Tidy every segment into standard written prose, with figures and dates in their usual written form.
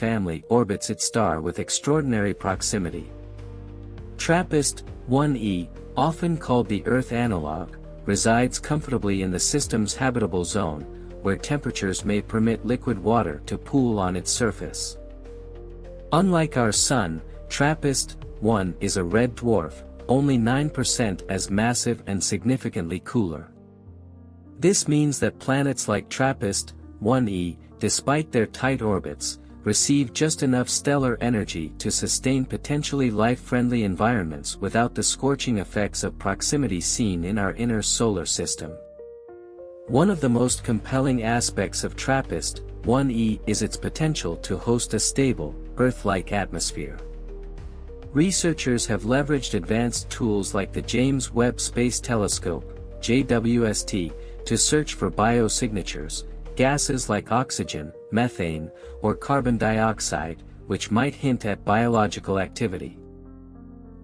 family orbits its star with extraordinary proximity. TRAPPIST-1e, often called the Earth analog, resides comfortably in the system's habitable zone, where temperatures may permit liquid water to pool on its surface. Unlike our Sun, TRAPPIST-1 is a red dwarf, only 9% as massive and significantly cooler. This means that planets like TRAPPIST-1e, despite their tight orbits, receive just enough stellar energy to sustain potentially life-friendly environments without the scorching effects of proximity seen in our inner solar system. One of the most compelling aspects of TRAPPIST-1e is its potential to host a stable, Earth-like atmosphere. Researchers have leveraged advanced tools like the James Webb Space Telescope, JWST, to search for biosignatures, gases like oxygen, methane, or carbon dioxide, which might hint at biological activity.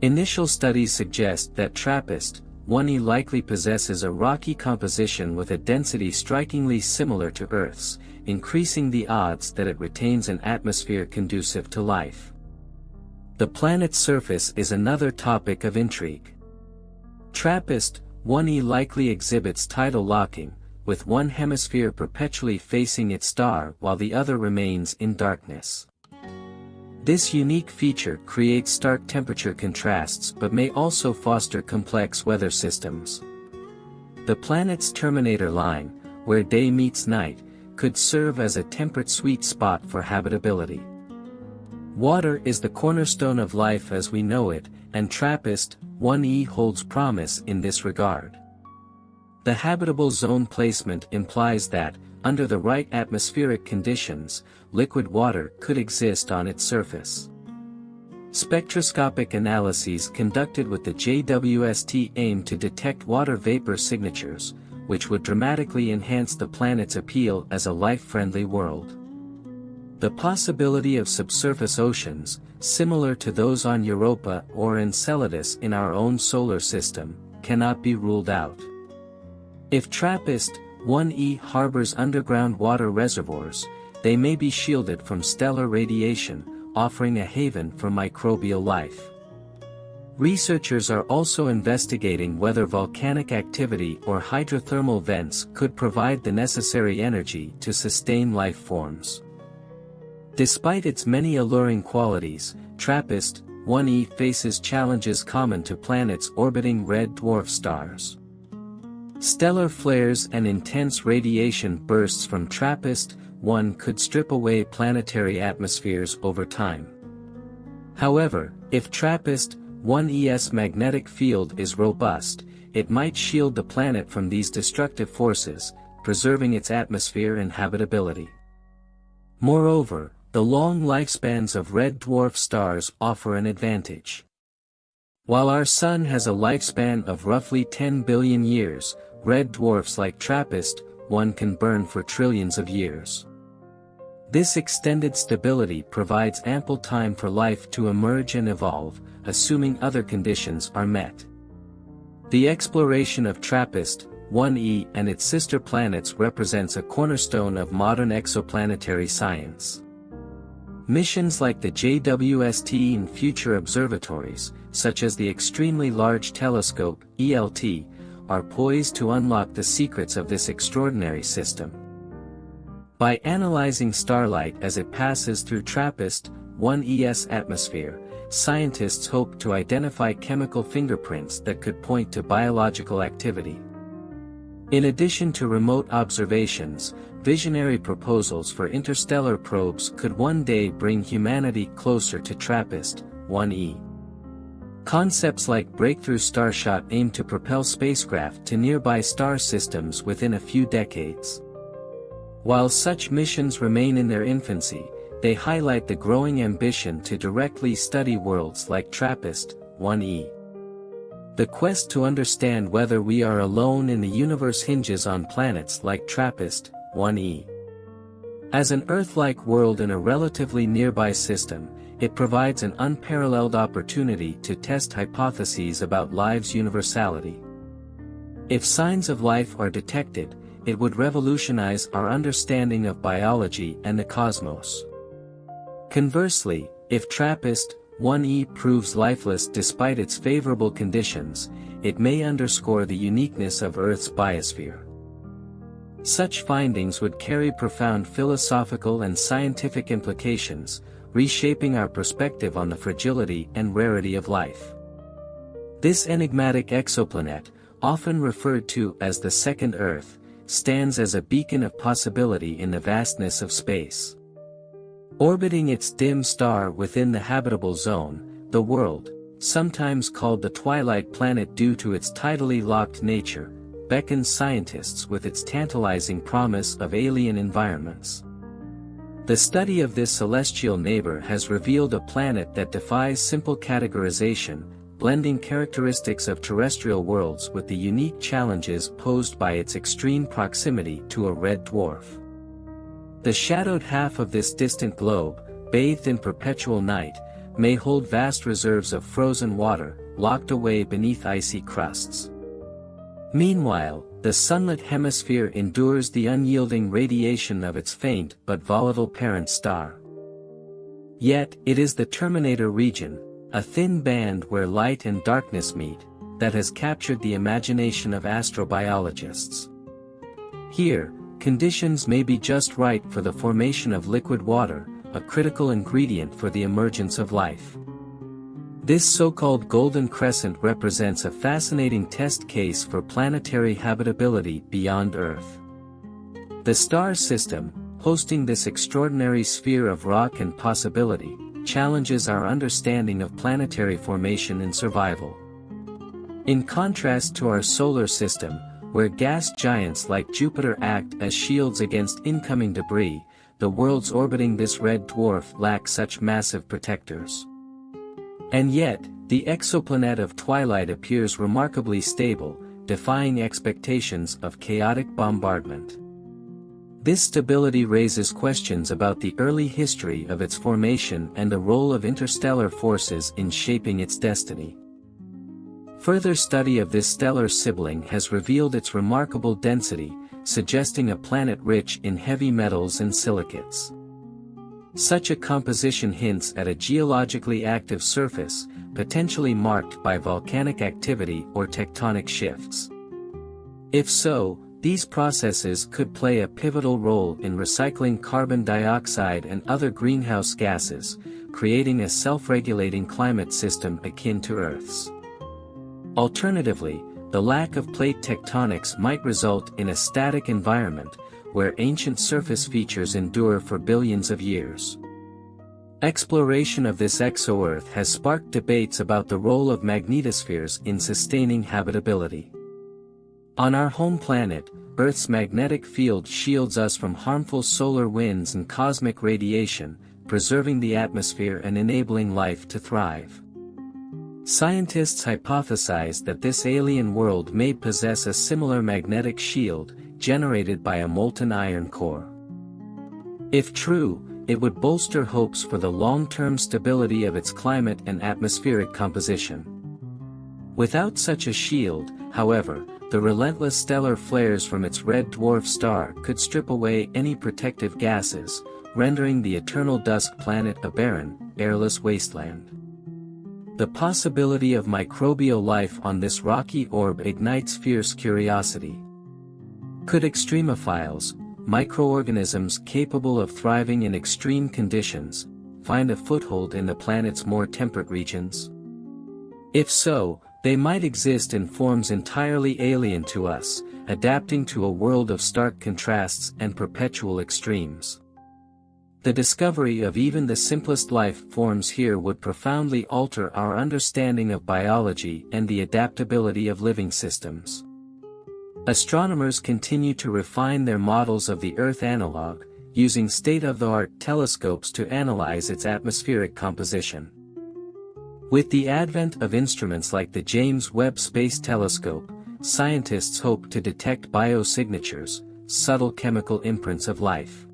Initial studies suggest that TRAPPIST-1e likely possesses a rocky composition with a density strikingly similar to Earth's, increasing the odds that it retains an atmosphere conducive to life. The planet's surface is another topic of intrigue. TRAPPIST-1e likely exhibits tidal locking, with one hemisphere perpetually facing its star while the other remains in darkness. This unique feature creates stark temperature contrasts but may also foster complex weather systems. The planet's terminator line, where day meets night, could serve as a temperate sweet spot for habitability. Water is the cornerstone of life as we know it, and TRAPPIST-1e holds promise in this regard. The habitable zone placement implies that, under the right atmospheric conditions, liquid water could exist on its surface. Spectroscopic analyses conducted with the JWST aim to detect water vapor signatures, which would dramatically enhance the planet's appeal as a life-friendly world. The possibility of subsurface oceans, similar to those on Europa or Enceladus in our own solar system, cannot be ruled out. If TRAPPIST-1e harbors underground water reservoirs, they may be shielded from stellar radiation, offering a haven for microbial life. Researchers are also investigating whether volcanic activity or hydrothermal vents could provide the necessary energy to sustain life forms. Despite its many alluring qualities, TRAPPIST-1e faces challenges common to planets orbiting red dwarf stars. Stellar flares and intense radiation bursts from TRAPPIST-1 could strip away planetary atmospheres over time. However, if TRAPPIST-1e's magnetic field is robust, it might shield the planet from these destructive forces, preserving its atmosphere and habitability. Moreover, the long lifespans of red dwarf stars offer an advantage. While our Sun has a lifespan of roughly 10 billion years, red dwarfs like TRAPPIST-1 can burn for trillions of years. This extended stability provides ample time for life to emerge and evolve, assuming other conditions are met. The exploration of TRAPPIST-1e and its sister planets represents a cornerstone of modern exoplanetary science. Missions like the JWST and future observatories, such as the Extremely Large Telescope, ELT, are poised to unlock the secrets of this extraordinary system. By analyzing starlight as it passes through TRAPPIST-1e's atmosphere, scientists hope to identify chemical fingerprints that could point to biological activity. In addition to remote observations, visionary proposals for interstellar probes could one day bring humanity closer to TRAPPIST-1e. Concepts like Breakthrough Starshot aim to propel spacecraft to nearby star systems within a few decades. While such missions remain in their infancy, they highlight the growing ambition to directly study worlds like TRAPPIST-1e. The quest to understand whether we are alone in the universe hinges on planets like TRAPPIST-1e. As an Earth-like world in a relatively nearby system, it provides an unparalleled opportunity to test hypotheses about life's universality. If signs of life are detected, it would revolutionize our understanding of biology and the cosmos. Conversely, if TRAPPIST-1e proves lifeless despite its favorable conditions, it may underscore the uniqueness of Earth's biosphere. Such findings would carry profound philosophical and scientific implications, reshaping our perspective on the fragility and rarity of life. This enigmatic exoplanet, often referred to as the second Earth, stands as a beacon of possibility in the vastness of space. Orbiting its dim star within the habitable zone, the world, sometimes called the twilight planet due to its tidally locked nature, beckons scientists with its tantalizing promise of alien environments. The study of this celestial neighbor has revealed a planet that defies simple categorization, blending characteristics of terrestrial worlds with the unique challenges posed by its extreme proximity to a red dwarf. The shadowed half of this distant globe, bathed in perpetual night, may hold vast reserves of frozen water, locked away beneath icy crusts. Meanwhile, the sunlit hemisphere endures the unyielding radiation of its faint but volatile parent star. Yet, it is the terminator region, a thin band where light and darkness meet, that has captured the imagination of astrobiologists. Here, conditions may be just right for the formation of liquid water, a critical ingredient for the emergence of life. This so-called golden crescent represents a fascinating test case for planetary habitability beyond Earth. The star system, hosting this extraordinary sphere of rock and possibility, challenges our understanding of planetary formation and survival. In contrast to our solar system, where gas giants like Jupiter act as shields against incoming debris, the worlds orbiting this red dwarf lack such massive protectors. And yet, the exoplanet of twilight appears remarkably stable, defying expectations of chaotic bombardment. This stability raises questions about the early history of its formation and the role of interstellar forces in shaping its destiny. Further study of this stellar sibling has revealed its remarkable density, suggesting a planet rich in heavy metals and silicates. Such a composition hints at a geologically active surface, potentially marked by volcanic activity or tectonic shifts. If so, these processes could play a pivotal role in recycling carbon dioxide and other greenhouse gases, creating a self-regulating climate system akin to Earth's. Alternatively, the lack of plate tectonics might result in a static environment, where ancient surface features endure for billions of years. Exploration of this exo-Earth has sparked debates about the role of magnetospheres in sustaining habitability. On our home planet, Earth's magnetic field shields us from harmful solar winds and cosmic radiation, preserving the atmosphere and enabling life to thrive. Scientists hypothesize that this alien world may possess a similar magnetic shield, generated by a molten iron core. If true, it would bolster hopes for the long-term stability of its climate and atmospheric composition. Without such a shield, however, the relentless stellar flares from its red dwarf star could strip away any protective gases, rendering the eternal dusk planet a barren, airless wasteland. The possibility of microbial life on this rocky orb ignites fierce curiosity. Could extremophiles, microorganisms capable of thriving in extreme conditions, find a foothold in the planet's more temperate regions? If so, they might exist in forms entirely alien to us, adapting to a world of stark contrasts and perpetual extremes. The discovery of even the simplest life forms here would profoundly alter our understanding of biology and the adaptability of living systems. Astronomers continue to refine their models of the Earth analog, using state-of-the-art telescopes to analyze its atmospheric composition. With the advent of instruments like the James Webb Space Telescope, scientists hope to detect biosignatures, subtle chemical imprints of life.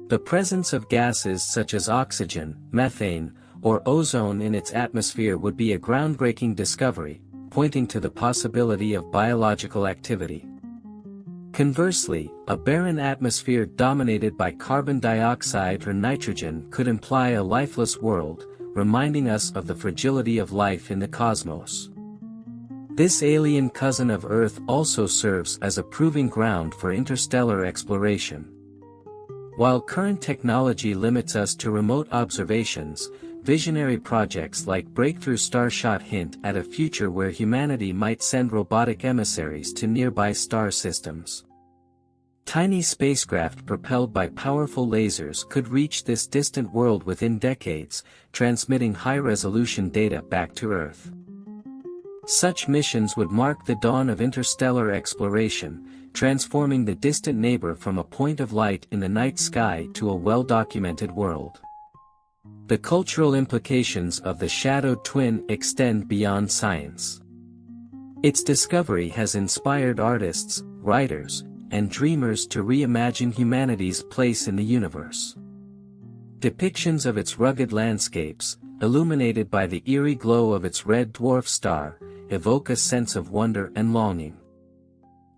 The presence of gases such as oxygen, methane, or ozone in its atmosphere would be a groundbreaking discovery, pointing to the possibility of biological activity. Conversely, a barren atmosphere dominated by carbon dioxide or nitrogen could imply a lifeless world, reminding us of the fragility of life in the cosmos. This alien cousin of Earth also serves as a proving ground for interstellar exploration. While current technology limits us to remote observations, visionary projects like Breakthrough Starshot hint at a future where humanity might send robotic emissaries to nearby star systems. Tiny spacecraft propelled by powerful lasers could reach this distant world within decades, transmitting high-resolution data back to Earth. Such missions would mark the dawn of interstellar exploration, transforming the distant neighbor from a point of light in the night sky to a well-documented world. The cultural implications of the shadow twin extend beyond science. Its discovery has inspired artists, writers, and dreamers to reimagine humanity's place in the universe. Depictions of its rugged landscapes, illuminated by the eerie glow of its red dwarf star, evoke a sense of wonder and longing.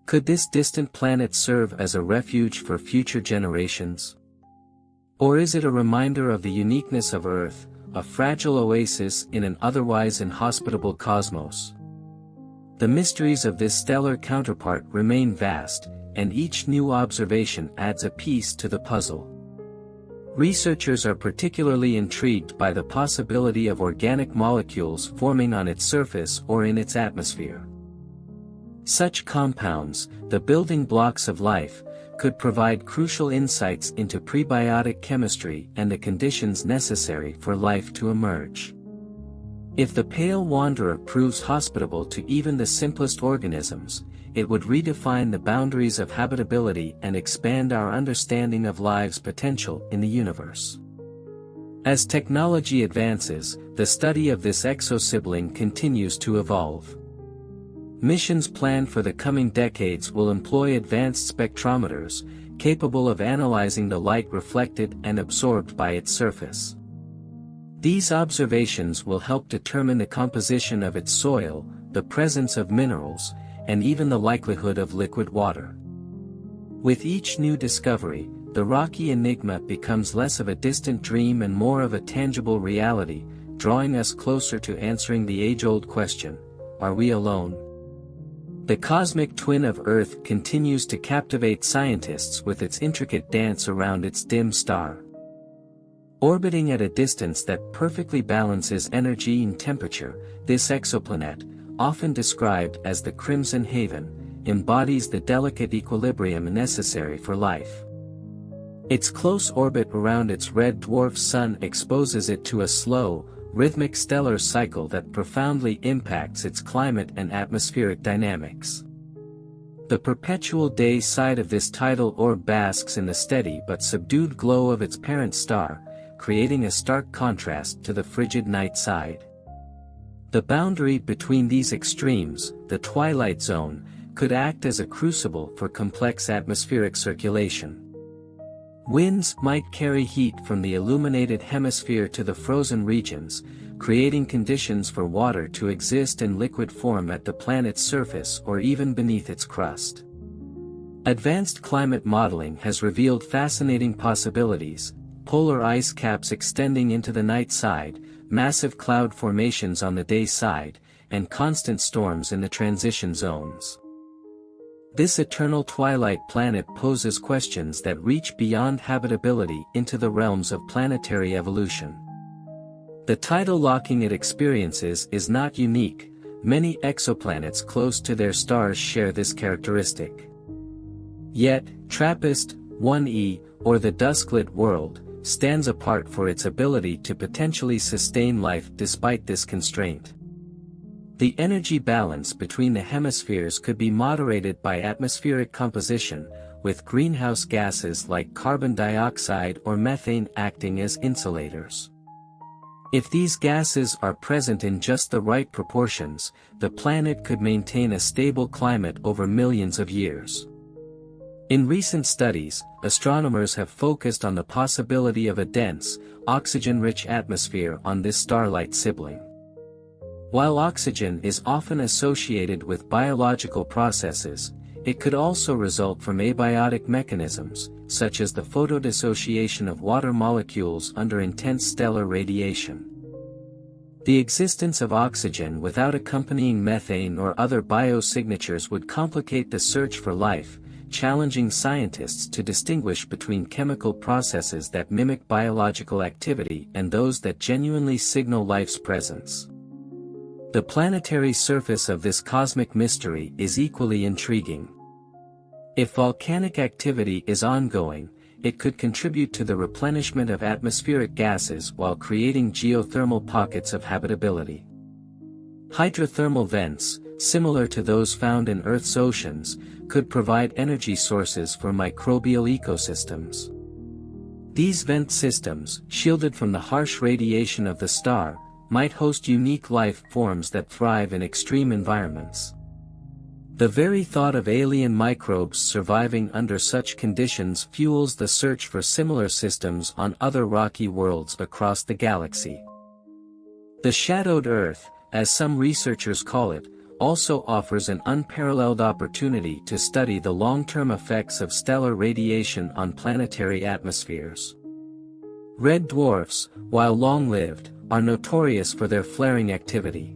Could this distant planet serve as a refuge for future generations? Or is it a reminder of the uniqueness of Earth, a fragile oasis in an otherwise inhospitable cosmos? The mysteries of this stellar counterpart remain vast, and each new observation adds a piece to the puzzle. Researchers are particularly intrigued by the possibility of organic molecules forming on its surface or in its atmosphere. Such compounds, the building blocks of life, could provide crucial insights into prebiotic chemistry and the conditions necessary for life to emerge. If the pale wanderer proves hospitable to even the simplest organisms, it would redefine the boundaries of habitability and expand our understanding of life's potential in the universe. As technology advances, the study of this exosibling continues to evolve. Missions planned for the coming decades will employ advanced spectrometers, capable of analyzing the light reflected and absorbed by its surface. These observations will help determine the composition of its soil, the presence of minerals, and even the likelihood of liquid water. With each new discovery, the rocky enigma becomes less of a distant dream and more of a tangible reality, drawing us closer to answering the age-old question, are we alone? The cosmic twin of Earth continues to captivate scientists with its intricate dance around its dim star. Orbiting at a distance that perfectly balances energy and temperature, this exoplanet, often described as the Crimson Haven, embodies the delicate equilibrium necessary for life. Its close orbit around its red dwarf sun exposes it to a slow, rhythmic stellar cycle that profoundly impacts its climate and atmospheric dynamics. The perpetual day side of this tidal orb basks in the steady but subdued glow of its parent star, creating a stark contrast to the frigid night side. The boundary between these extremes, the twilight zone, could act as a crucible for complex atmospheric circulation. Winds might carry heat from the illuminated hemisphere to the frozen regions, creating conditions for water to exist in liquid form at the planet's surface or even beneath its crust. Advanced climate modeling has revealed fascinating possibilities: polar ice caps extending into the night side, massive cloud formations on the day side, and constant storms in the transition zones. This eternal twilight planet poses questions that reach beyond habitability into the realms of planetary evolution. The tidal locking it experiences is not unique, many exoplanets close to their stars share this characteristic. Yet, TRAPPIST-1e, or the dusklit world, stands apart for its ability to potentially sustain life despite this constraint. The energy balance between the hemispheres could be moderated by atmospheric composition, with greenhouse gases like carbon dioxide or methane acting as insulators. If these gases are present in just the right proportions, the planet could maintain a stable climate over millions of years. In recent studies, astronomers have focused on the possibility of a dense, oxygen-rich atmosphere on this starlight sibling. While oxygen is often associated with biological processes, It could also result from abiotic mechanisms, such as the photodissociation of water molecules under intense stellar radiation. The existence of oxygen without accompanying methane or other biosignatures would complicate the search for life, challenging scientists to distinguish between chemical processes that mimic biological activity and those that genuinely signal life's presence. The planetary surface of this cosmic mystery is equally intriguing. If volcanic activity is ongoing, it could contribute to the replenishment of atmospheric gases while creating geothermal pockets of habitability. Hydrothermal vents, similar to those found in Earth's oceans, could provide energy sources for microbial ecosystems. These vent systems, shielded from the harsh radiation of the star, might host unique life forms that thrive in extreme environments. The very thought of alien microbes surviving under such conditions fuels the search for similar systems on other rocky worlds across the galaxy. The shadowed Earth, as some researchers call it, also offers an unparalleled opportunity to study the long-term effects of stellar radiation on planetary atmospheres. Red dwarfs, while long-lived, are notorious for their flaring activity.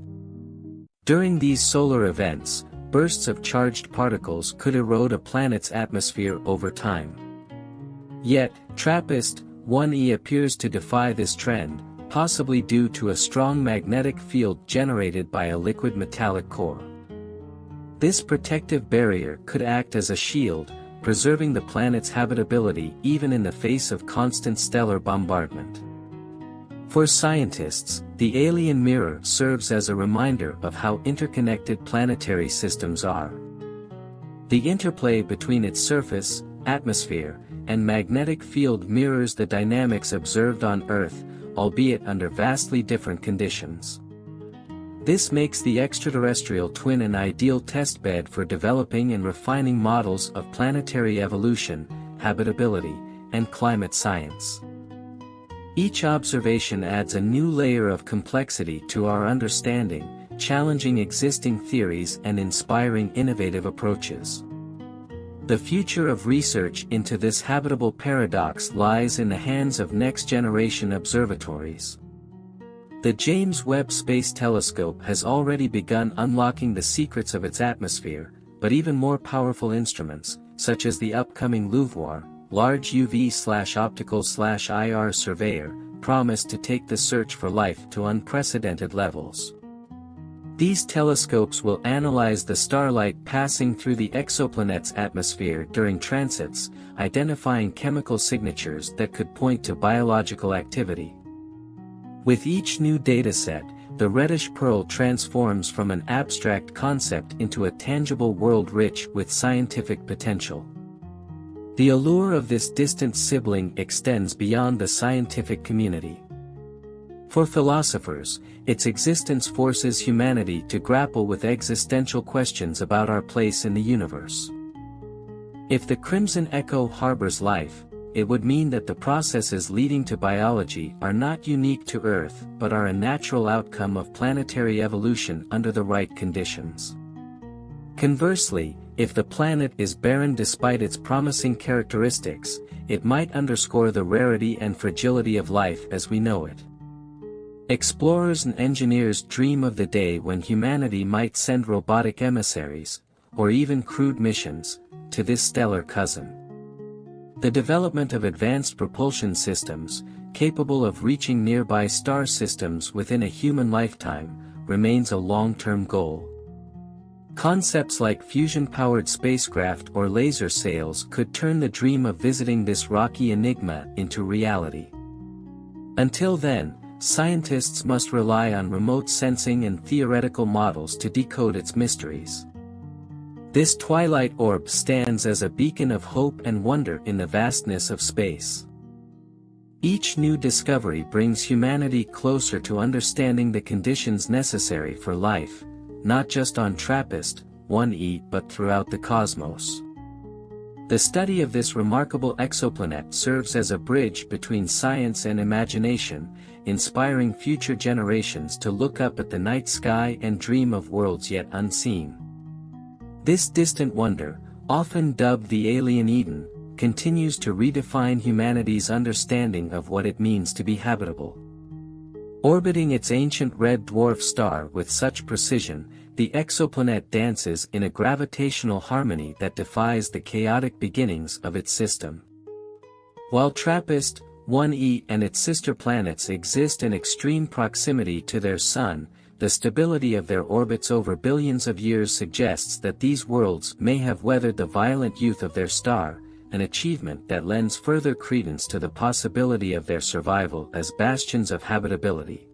During these solar events, bursts of charged particles could erode a planet's atmosphere over time. Yet, TRAPPIST-1 appears to defy this trend, possibly due to a strong magnetic field generated by a liquid metallic core. This protective barrier could act as a shield, preserving the planet's habitability even in the face of constant stellar bombardment. For scientists, the alien mirror serves as a reminder of how interconnected planetary systems are. The interplay between its surface, atmosphere, and magnetic field mirrors the dynamics observed on Earth, albeit under vastly different conditions. This makes the extraterrestrial twin an ideal testbed for developing and refining models of planetary evolution, habitability, and climate science. Each observation adds a new layer of complexity to our understanding, challenging existing theories and inspiring innovative approaches. The future of research into this habitable paradox lies in the hands of next-generation observatories. The James Webb Space Telescope has already begun unlocking the secrets of its atmosphere, but even more powerful instruments, such as the upcoming LUVOIR, Large UV/Optical/IR Surveyor, promise to take the search for life to unprecedented levels. These telescopes will analyze the starlight passing through the exoplanet's atmosphere during transits, identifying chemical signatures that could point to biological activity. With each new dataset, the reddish pearl transforms from an abstract concept into a tangible world rich with scientific potential. The allure of this distant sibling extends beyond the scientific community. For philosophers, its existence forces humanity to grapple with existential questions about our place in the universe. If the Crimson Echo harbors life, it would mean that the processes leading to biology are not unique to Earth but are a natural outcome of planetary evolution under the right conditions. Conversely, if the planet is barren despite its promising characteristics, it might underscore the rarity and fragility of life as we know it. Explorers and engineers dream of the day when humanity might send robotic emissaries, or even crewed missions, to this stellar cousin. The development of advanced propulsion systems, capable of reaching nearby star systems within a human lifetime, remains a long-term goal. Concepts like fusion-powered spacecraft or laser sails could turn the dream of visiting this rocky enigma into reality. Until then, scientists must rely on remote sensing and theoretical models to decode its mysteries. This twilight orb stands as a beacon of hope and wonder in the vastness of space. Each new discovery brings humanity closer to understanding the conditions necessary for life, not just on TRAPPIST-1 but throughout the cosmos. The study of this remarkable exoplanet serves as a bridge between science and imagination, inspiring future generations to look up at the night sky and dream of worlds yet unseen. This distant wonder, often dubbed the Alien Eden, continues to redefine humanity's understanding of what it means to be habitable. Orbiting its ancient red dwarf star with such precision, the exoplanet dances in a gravitational harmony that defies the chaotic beginnings of its system. While TRAPPIST-1e and its sister planets exist in extreme proximity to their Sun, the stability of their orbits over billions of years suggests that these worlds may have weathered the violent youth of their star, an achievement that lends further credence to the possibility of their survival as bastions of habitability.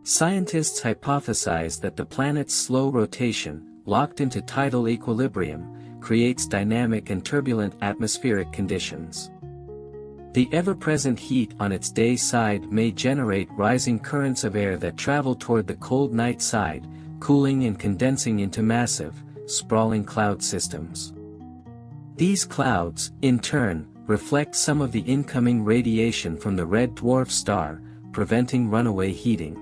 Scientists hypothesize that the planet's slow rotation, locked into tidal equilibrium, creates dynamic and turbulent atmospheric conditions. The ever-present heat on its day side may generate rising currents of air that travel toward the cold night side, cooling and condensing into massive, sprawling cloud systems. These clouds, in turn, reflect some of the incoming radiation from the red dwarf star, preventing runaway heating.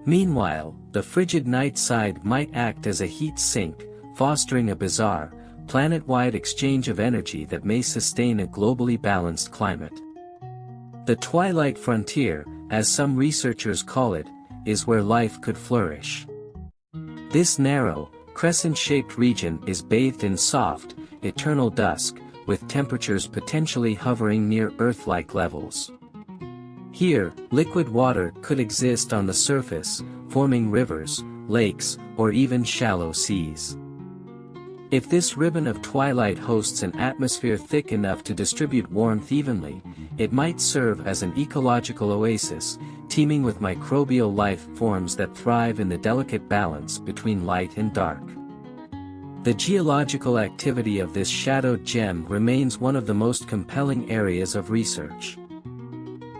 Meanwhile, the frigid night side might act as a heat sink, fostering a bizarre, planet-wide exchange of energy that may sustain a globally balanced climate. The twilight frontier, as some researchers call it, is where life could flourish. This narrow, crescent-shaped region is bathed in soft, eternal dusk, with temperatures potentially hovering near Earth-like levels. Here, liquid water could exist on the surface, forming rivers, lakes, or even shallow seas. If this ribbon of twilight hosts an atmosphere thick enough to distribute warmth evenly, it might serve as an ecological oasis, teeming with microbial life forms that thrive in the delicate balance between light and dark. The geological activity of this shadowed gem remains one of the most compelling areas of research.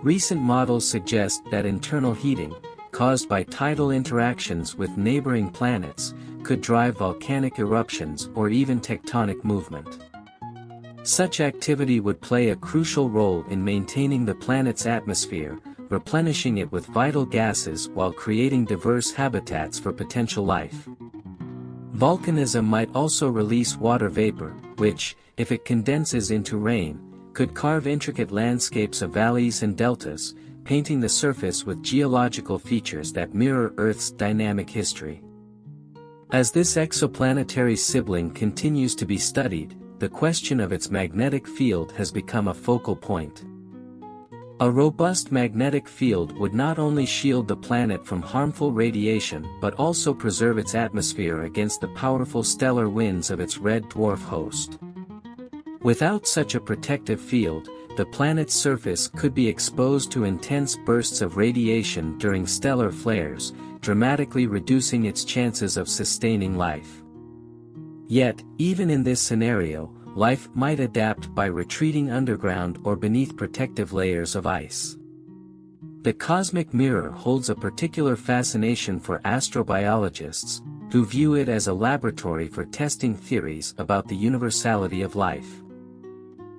Recent models suggest that internal heating, caused by tidal interactions with neighboring planets, could drive volcanic eruptions or even tectonic movement. Such activity would play a crucial role in maintaining the planet's atmosphere, replenishing it with vital gases while creating diverse habitats for potential life. Volcanism might also release water vapor, which, if it condenses into rain, could carve intricate landscapes of valleys and deltas, painting the surface with geological features that mirror Earth's dynamic history. As this exoplanetary sibling continues to be studied, the question of its magnetic field has become a focal point. A robust magnetic field would not only shield the planet from harmful radiation but also preserve its atmosphere against the powerful stellar winds of its red dwarf host. Without such a protective field, the planet's surface could be exposed to intense bursts of radiation during stellar flares, dramatically reducing its chances of sustaining life. Yet, even in this scenario, life might adapt by retreating underground or beneath protective layers of ice. The cosmic mirror holds a particular fascination for astrobiologists, who view it as a laboratory for testing theories about the universality of life.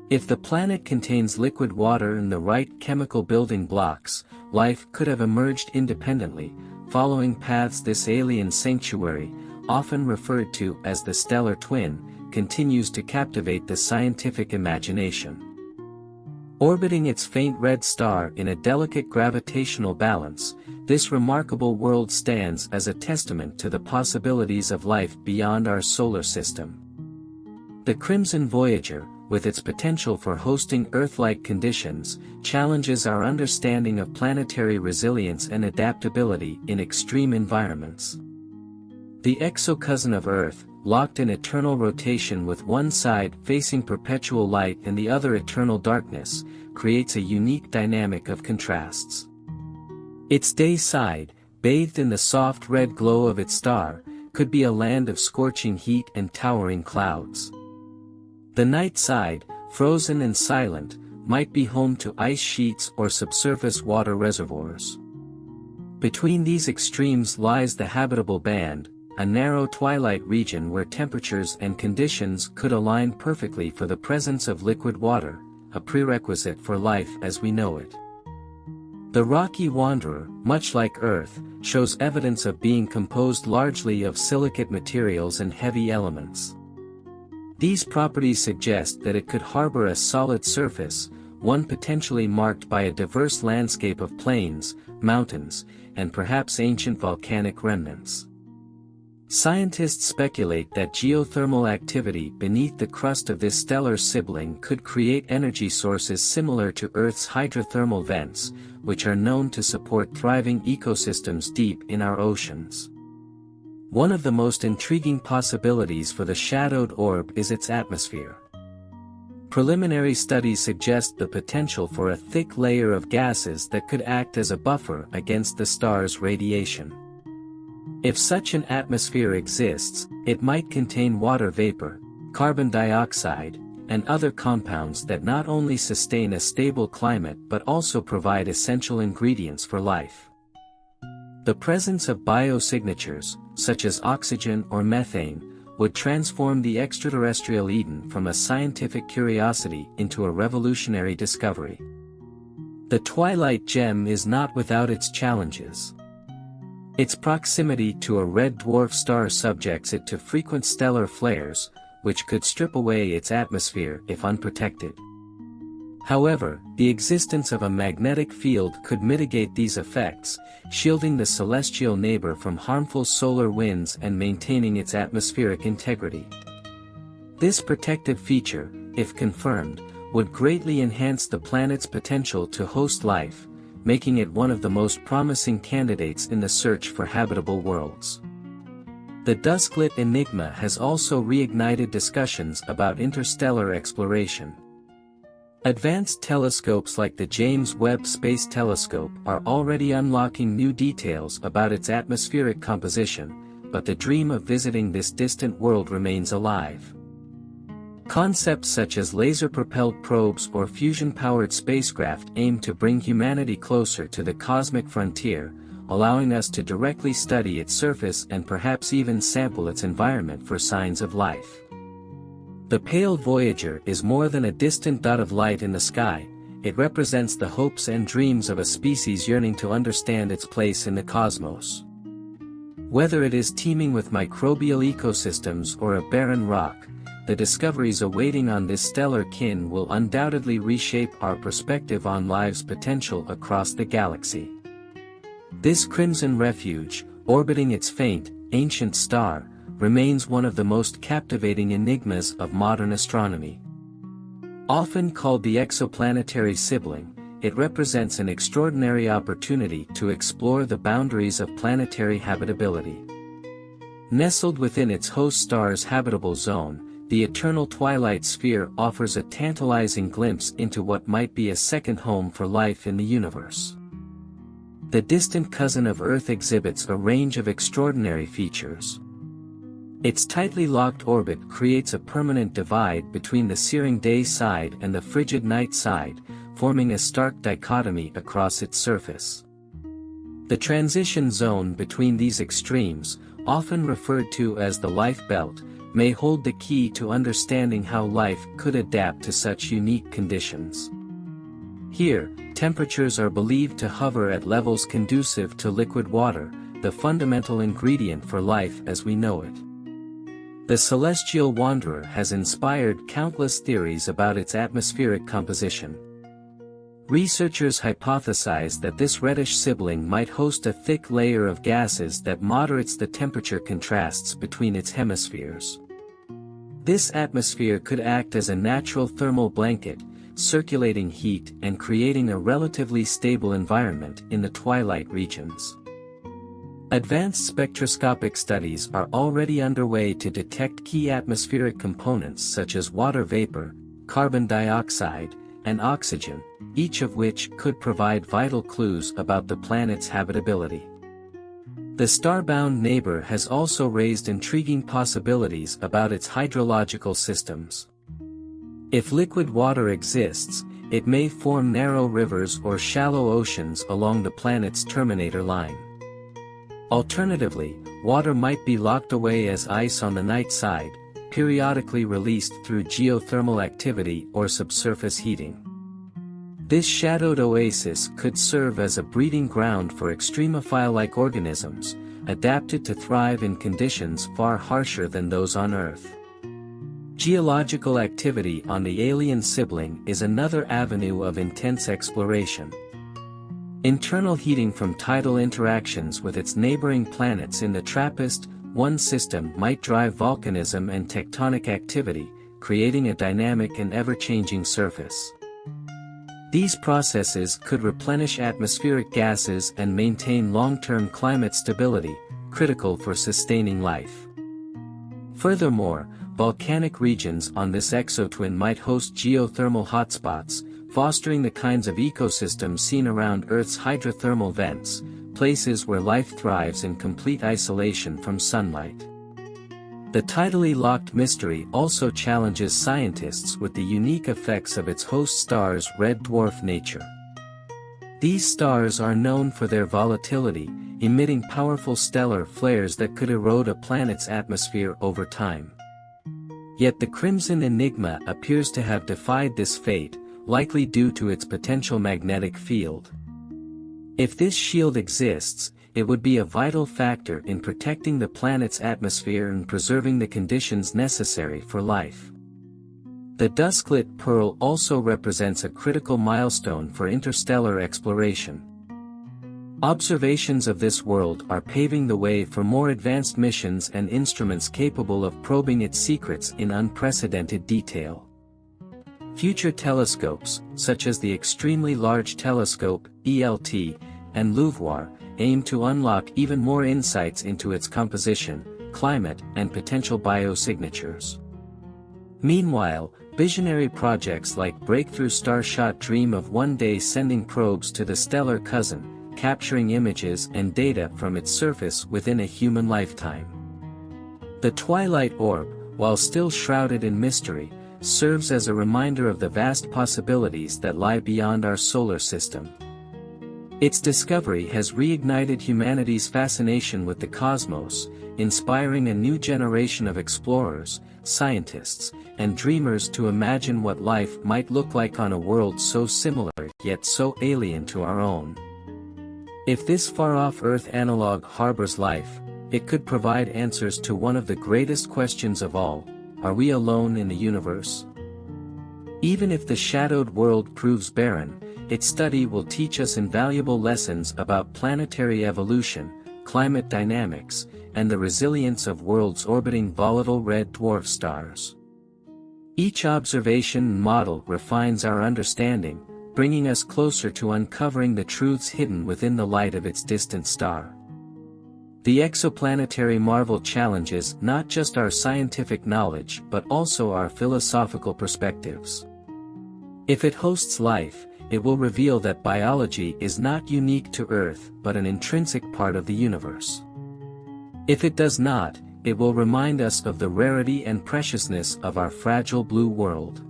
If the planet contains liquid water and the right chemical building blocks, life could have emerged independently, following paths this alien sanctuary, often referred to as the stellar twin, continues to captivate the scientific imagination. Orbiting its faint red star in a delicate gravitational balance, this remarkable world stands as a testament to the possibilities of life beyond our solar system. The Crimson Voyager, with its potential for hosting Earth-like conditions, challenges our understanding of planetary resilience and adaptability in extreme environments. The exocousin of Earth, locked in eternal rotation with one side facing perpetual light and the other eternal darkness, creates a unique dynamic of contrasts. Its day side, bathed in the soft red glow of its star, could be a land of scorching heat and towering clouds. The night side, frozen and silent, might be home to ice sheets or subsurface water reservoirs. Between these extremes lies the habitable band, a narrow twilight region where temperatures and conditions could align perfectly for the presence of liquid water, a prerequisite for life as we know it. The rocky wanderer, much like Earth, shows evidence of being composed largely of silicate materials and heavy elements. These properties suggest that it could harbor a solid surface, one potentially marked by a diverse landscape of plains, mountains, and perhaps ancient volcanic remnants. Scientists speculate that geothermal activity beneath the crust of this stellar sibling could create energy sources similar to Earth's hydrothermal vents, which are known to support thriving ecosystems deep in our oceans. One of the most intriguing possibilities for the shadowed orb is its atmosphere. Preliminary studies suggest the potential for a thick layer of gases that could act as a buffer against the star's radiation. If such an atmosphere exists, it might contain water vapor, carbon dioxide, and other compounds that not only sustain a stable climate but also provide essential ingredients for life. The presence of biosignatures, such as oxygen or methane, would transform the extraterrestrial Eden from a scientific curiosity into a revolutionary discovery. The twilight gem is not without its challenges. Its proximity to a red dwarf star subjects it to frequent stellar flares, which could strip away its atmosphere if unprotected. However, the existence of a magnetic field could mitigate these effects, shielding the celestial neighbor from harmful solar winds and maintaining its atmospheric integrity. This protective feature, if confirmed, would greatly enhance the planet's potential to host life, making it one of the most promising candidates in the search for habitable worlds. The dusklit enigma has also reignited discussions about interstellar exploration. Advanced telescopes like the James Webb Space Telescope are already unlocking new details about its atmospheric composition, but the dream of visiting this distant world remains alive. Concepts such as laser-propelled probes or fusion-powered spacecraft aim to bring humanity closer to the cosmic frontier, allowing us to directly study its surface and perhaps even sample its environment for signs of life. The pale Voyager is more than a distant dot of light in the sky, it represents the hopes and dreams of a species yearning to understand its place in the cosmos. Whether it is teeming with microbial ecosystems or a barren rock, the discoveries awaiting on this stellar kin will undoubtedly reshape our perspective on life's potential across the galaxy. This crimson refuge, orbiting its faint, ancient star, remains one of the most captivating enigmas of modern astronomy. Often called the exoplanetary sibling, it represents an extraordinary opportunity to explore the boundaries of planetary habitability. Nestled within its host star's habitable zone, the eternal twilight sphere offers a tantalizing glimpse into what might be a second home for life in the universe. The distant cousin of Earth exhibits a range of extraordinary features. Its tightly locked orbit creates a permanent divide between the searing day side and the frigid night side, forming a stark dichotomy across its surface. The transition zone between these extremes, often referred to as the life belt, may hold the key to understanding how life could adapt to such unique conditions. Here, temperatures are believed to hover at levels conducive to liquid water, the fundamental ingredient for life as we know it. The celestial wanderer has inspired countless theories about its atmospheric composition. Researchers hypothesize that this reddish sibling might host a thick layer of gases that moderates the temperature contrasts between its hemispheres. This atmosphere could act as a natural thermal blanket, circulating heat and creating a relatively stable environment in the twilight regions. Advanced spectroscopic studies are already underway to detect key atmospheric components such as water vapor, carbon dioxide, and oxygen, each of which could provide vital clues about the planet's habitability. The star-bound neighbor has also raised intriguing possibilities about its hydrological systems. If liquid water exists, it may form narrow rivers or shallow oceans along the planet's terminator line. Alternatively, water might be locked away as ice on the night side, periodically released through geothermal activity or subsurface heating. This shadowed oasis could serve as a breeding ground for extremophile-like organisms, adapted to thrive in conditions far harsher than those on Earth. Geological activity on the alien sibling is another avenue of intense exploration. Internal heating from tidal interactions with its neighboring planets in the TRAPPIST-1 system might drive volcanism and tectonic activity, creating a dynamic and ever-changing surface. These processes could replenish atmospheric gases and maintain long-term climate stability, critical for sustaining life. Furthermore, volcanic regions on this exotwin might host geothermal hotspots, fostering the kinds of ecosystems seen around Earth's hydrothermal vents, places where life thrives in complete isolation from sunlight. The tidally locked mystery also challenges scientists with the unique effects of its host star's red dwarf nature. These stars are known for their volatility, emitting powerful stellar flares that could erode a planet's atmosphere over time. Yet the Crimson Enigma appears to have defied this fate, likely due to its potential magnetic field. If this shield exists, it would be a vital factor in protecting the planet's atmosphere and preserving the conditions necessary for life. The dusklit pearl also represents a critical milestone for interstellar exploration. Observations of this world are paving the way for more advanced missions and instruments capable of probing its secrets in unprecedented detail. Future telescopes, such as the Extremely Large Telescope, ELT, and LUVOIR, aim to unlock even more insights into its composition, climate, and potential biosignatures. Meanwhile, visionary projects like Breakthrough Starshot dream of one day sending probes to the stellar cousin, capturing images and data from its surface within a human lifetime. The Twilight Orb, while still shrouded in mystery, serves as a reminder of the vast possibilities that lie beyond our solar system. Its discovery has reignited humanity's fascination with the cosmos, inspiring a new generation of explorers, scientists, and dreamers to imagine what life might look like on a world so similar yet so alien to our own. If this far-off Earth analog harbors life, it could provide answers to one of the greatest questions of all: are we alone in the universe? Even if the shadowed world proves barren, its study will teach us invaluable lessons about planetary evolution, climate dynamics, and the resilience of worlds orbiting volatile red dwarf stars. Each observation and model refines our understanding, bringing us closer to uncovering the truths hidden within the light of its distant star. The exoplanetary marvel challenges not just our scientific knowledge but also our philosophical perspectives. If it hosts life, it will reveal that biology is not unique to Earth but an intrinsic part of the universe. If it does not, it will remind us of the rarity and preciousness of our fragile blue world.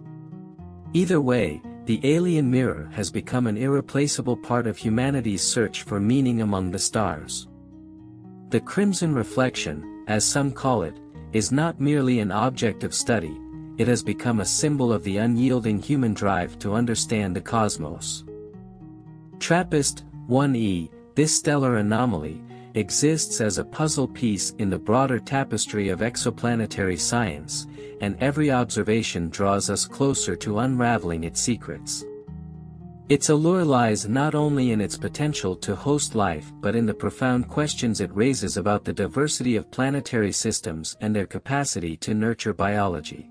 Either way, the alien mirror has become an irreplaceable part of humanity's search for meaning among the stars. The crimson reflection, as some call it, is not merely an object of study. It has become a symbol of the unyielding human drive to understand the cosmos. TRAPPIST-1e, this stellar anomaly, exists as a puzzle piece in the broader tapestry of exoplanetary science, and every observation draws us closer to unraveling its secrets. Its allure lies not only in its potential to host life but in the profound questions it raises about the diversity of planetary systems and their capacity to nurture biology.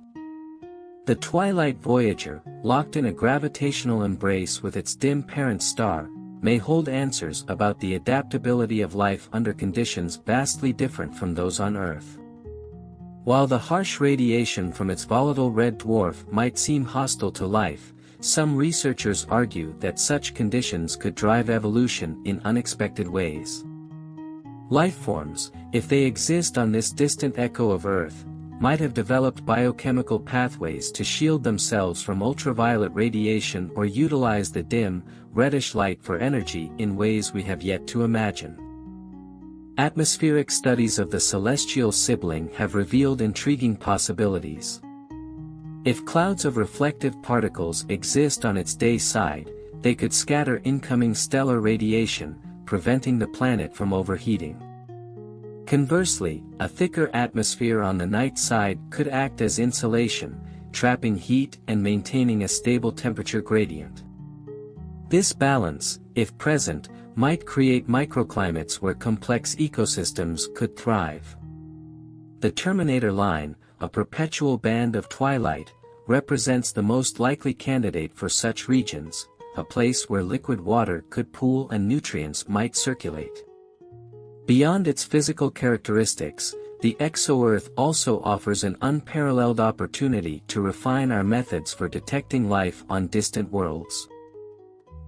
The Twilight Voyager, locked in a gravitational embrace with its dim parent star, may hold answers about the adaptability of life under conditions vastly different from those on Earth. While the harsh radiation from its volatile red dwarf might seem hostile to life, some researchers argue that such conditions could drive evolution in unexpected ways. Lifeforms, if they exist on this distant echo of Earth, might have developed biochemical pathways to shield themselves from ultraviolet radiation or utilize the dim, reddish light for energy in ways we have yet to imagine. Atmospheric studies of the celestial sibling have revealed intriguing possibilities. If clouds of reflective particles exist on its day side, they could scatter incoming stellar radiation, preventing the planet from overheating. Conversely, a thicker atmosphere on the night side could act as insulation, trapping heat and maintaining a stable temperature gradient. This balance, if present, might create microclimates where complex ecosystems could thrive. The Terminator line, a perpetual band of twilight, represents the most likely candidate for such regions, a place where liquid water could pool and nutrients might circulate. Beyond its physical characteristics, the exo-Earth also offers an unparalleled opportunity to refine our methods for detecting life on distant worlds.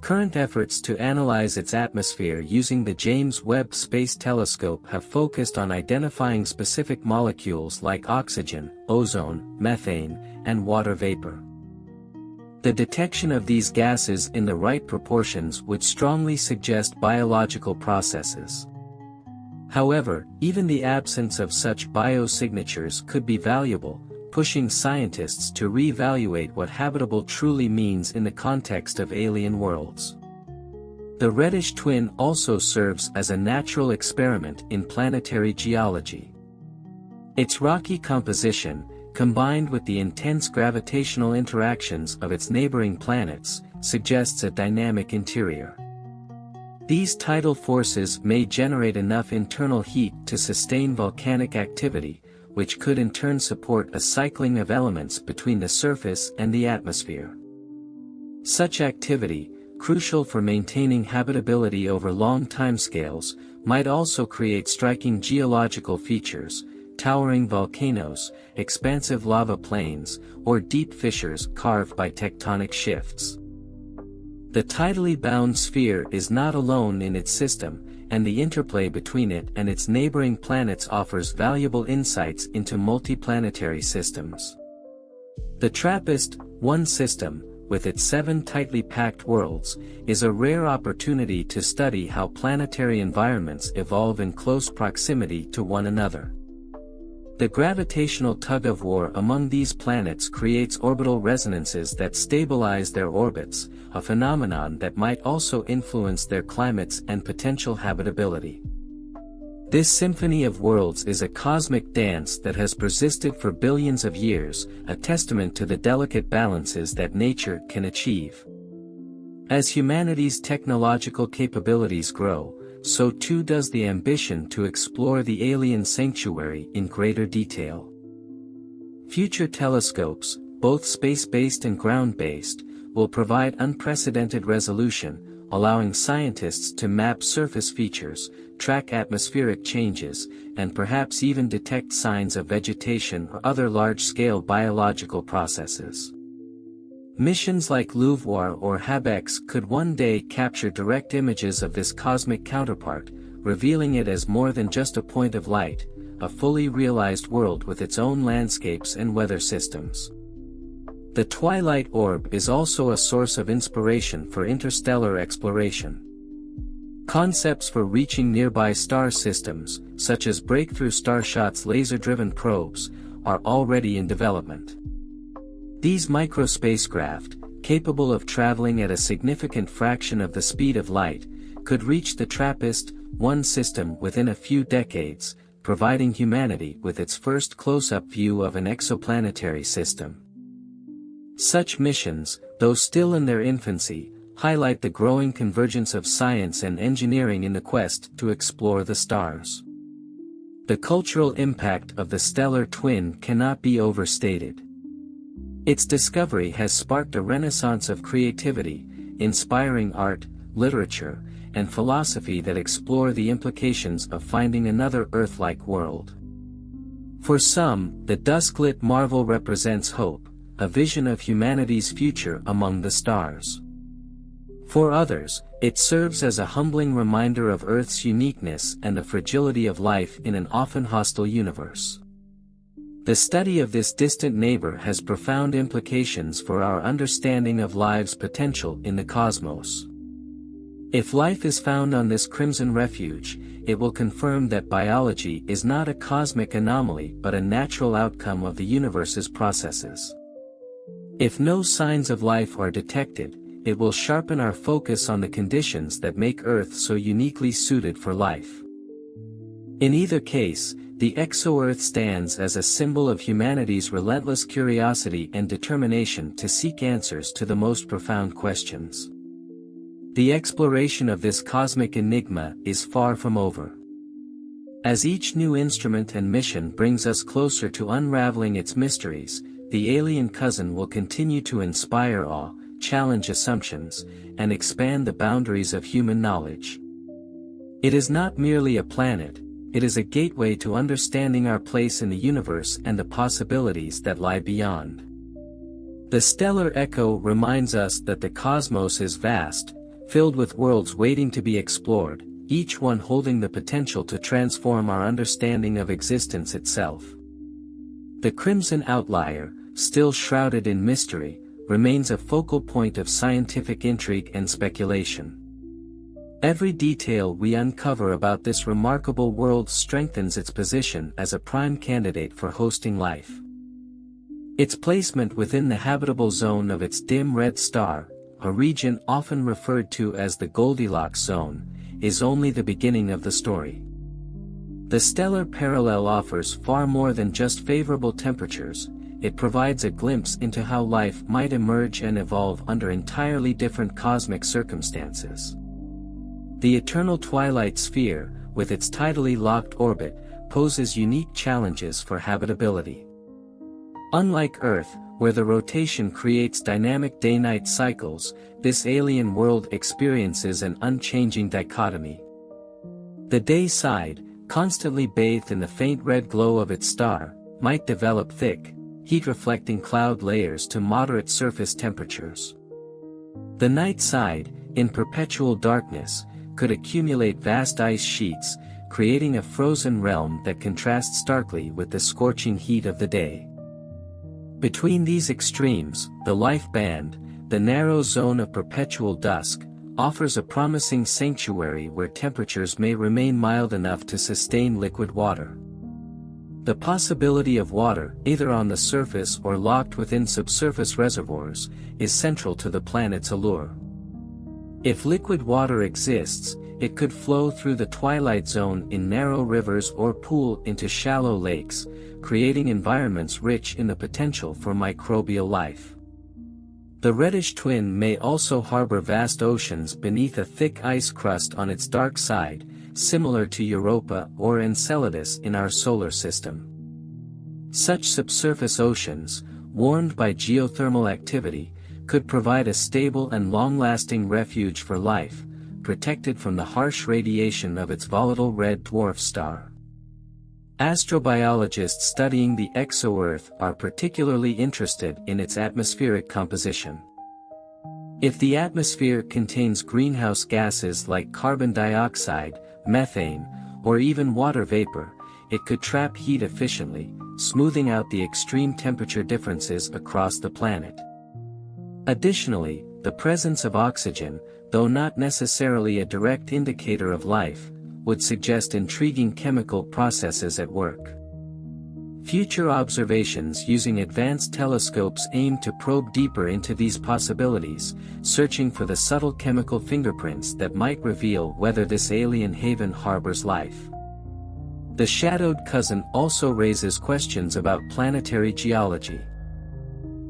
Current efforts to analyze its atmosphere using the James Webb Space Telescope have focused on identifying specific molecules like oxygen, ozone, methane, and water vapor. The detection of these gases in the right proportions would strongly suggest biological processes. However, even the absence of such biosignatures could be valuable, pushing scientists to reevaluate what habitable truly means in the context of alien worlds. The reddish twin also serves as a natural experiment in planetary geology. Its rocky composition, combined with the intense gravitational interactions of its neighboring planets, suggests a dynamic interior. These tidal forces may generate enough internal heat to sustain volcanic activity, which could in turn support a cycling of elements between the surface and the atmosphere. Such activity, crucial for maintaining habitability over long timescales, might also create striking geological features, towering volcanoes, expansive lava plains, or deep fissures carved by tectonic shifts. The tidally bound sphere is not alone in its system, and the interplay between it and its neighboring planets offers valuable insights into multiplanetary systems. The TRAPPIST-1 system, with its 7 tightly packed worlds, is a rare opportunity to study how planetary environments evolve in close proximity to one another. The gravitational tug-of-war among these planets creates orbital resonances that stabilize their orbits, a phenomenon that might also influence their climates and potential habitability. This symphony of worlds is a cosmic dance that has persisted for billions of years, a testament to the delicate balances that nature can achieve. As humanity's technological capabilities grow, so too does the ambition to explore the alien sanctuary in greater detail. Future telescopes, both space-based and ground-based, will provide unprecedented resolution, allowing scientists to map surface features, track atmospheric changes, and perhaps even detect signs of vegetation or other large-scale biological processes. Missions like LUVOIR or HABEX could one day capture direct images of this cosmic counterpart, revealing it as more than just a point of light, a fully realized world with its own landscapes and weather systems. The twilight orb is also a source of inspiration for interstellar exploration. Concepts for reaching nearby star systems, such as Breakthrough Starshot's laser-driven probes, are already in development. These microspacecraft, capable of traveling at a significant fraction of the speed of light, could reach the TRAPPIST-1 system within a few decades, providing humanity with its first close-up view of an exoplanetary system. Such missions, though still in their infancy, highlight the growing convergence of science and engineering in the quest to explore the stars. The cultural impact of the stellar twin cannot be overstated. Its discovery has sparked a renaissance of creativity, inspiring art, literature, and philosophy that explore the implications of finding another Earth-like world. For some, the dusk-lit marvel represents hope, a vision of humanity's future among the stars. For others, it serves as a humbling reminder of Earth's uniqueness and the fragility of life in an often hostile universe. The study of this distant neighbor has profound implications for our understanding of life's potential in the cosmos. If life is found on this crimson refuge, it will confirm that biology is not a cosmic anomaly but a natural outcome of the universe's processes. If no signs of life are detected, it will sharpen our focus on the conditions that make Earth so uniquely suited for life. In either case, the exo-Earth stands as a symbol of humanity's relentless curiosity and determination to seek answers to the most profound questions. The exploration of this cosmic enigma is far from over. As each new instrument and mission brings us closer to unraveling its mysteries, the alien cousin will continue to inspire awe, challenge assumptions, and expand the boundaries of human knowledge. It is not merely a planet, it is a gateway to understanding our place in the universe and the possibilities that lie beyond. The stellar echo reminds us that the cosmos is vast, filled with worlds waiting to be explored, each one holding the potential to transform our understanding of existence itself. The crimson outlier, still shrouded in mystery, remains a focal point of scientific intrigue and speculation. Every detail we uncover about this remarkable world strengthens its position as a prime candidate for hosting life. Its placement within the habitable zone of its dim red star, a region often referred to as the Goldilocks zone, is only the beginning of the story. The stellar parallel offers far more than just favorable temperatures, it provides a glimpse into how life might emerge and evolve under entirely different cosmic circumstances. The eternal twilight sphere, with its tidally locked orbit, poses unique challenges for habitability. Unlike Earth, where the rotation creates dynamic day-night cycles, this alien world experiences an unchanging dichotomy. The day side, constantly bathed in the faint red glow of its star, might develop thick, heat-reflecting cloud layers to moderate surface temperatures. The night side, in perpetual darkness, could accumulate vast ice sheets, creating a frozen realm that contrasts starkly with the scorching heat of the day. Between these extremes, the life band, the narrow zone of perpetual dusk, offers a promising sanctuary where temperatures may remain mild enough to sustain liquid water. The possibility of water, either on the surface or locked within subsurface reservoirs, is central to the planet's allure. If liquid water exists, it could flow through the twilight zone in narrow rivers or pool into shallow lakes, creating environments rich in the potential for microbial life. The reddish twin may also harbor vast oceans beneath a thick ice crust on its dark side, similar to Europa or Enceladus in our solar system. Such subsurface oceans, warmed by geothermal activity, could provide a stable and long-lasting refuge for life, protected from the harsh radiation of its volatile red dwarf star. Astrobiologists studying the exo-Earth are particularly interested in its atmospheric composition. If the atmosphere contains greenhouse gases like carbon dioxide, methane, or even water vapor, it could trap heat efficiently, smoothing out the extreme temperature differences across the planet. Additionally, the presence of oxygen, though not necessarily a direct indicator of life, would suggest intriguing chemical processes at work. Future observations using advanced telescopes aim to probe deeper into these possibilities, searching for the subtle chemical fingerprints that might reveal whether this alien haven harbors life. The shadowed cousin also raises questions about planetary geology.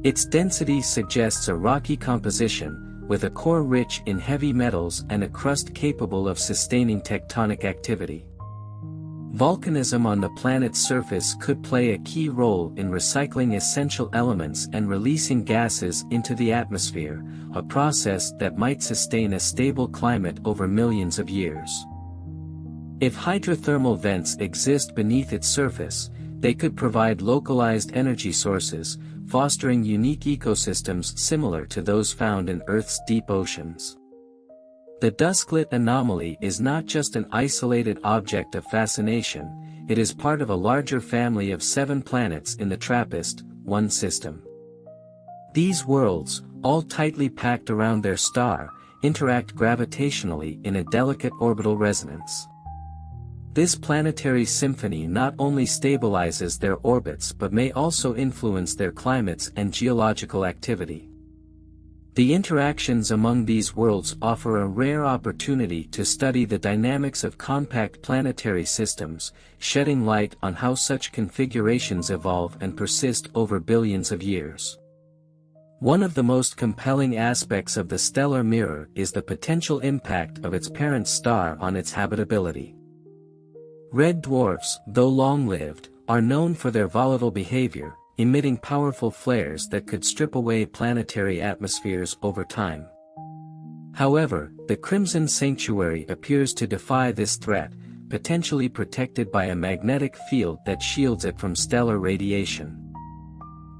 Its density suggests a rocky composition, with a core rich in heavy metals and a crust capable of sustaining tectonic activity. Volcanism on the planet's surface could play a key role in recycling essential elements and releasing gases into the atmosphere, a process that might sustain a stable climate over millions of years. If hydrothermal vents exist beneath its surface, they could provide localized energy sources, fostering unique ecosystems similar to those found in Earth's deep oceans. The dusklit anomaly is not just an isolated object of fascination, it is part of a larger family of 7 planets in the TRAPPIST-1 system. These worlds, all tightly packed around their star, interact gravitationally in a delicate orbital resonance. This planetary symphony not only stabilizes their orbits but may also influence their climates and geological activity. The interactions among these worlds offer a rare opportunity to study the dynamics of compact planetary systems, shedding light on how such configurations evolve and persist over billions of years. One of the most compelling aspects of the stellar mirror is the potential impact of its parent star on its habitability. Red dwarfs, though long-lived, are known for their volatile behavior, emitting powerful flares that could strip away planetary atmospheres over time. However, the Crimson Sanctuary appears to defy this threat, potentially protected by a magnetic field that shields it from stellar radiation.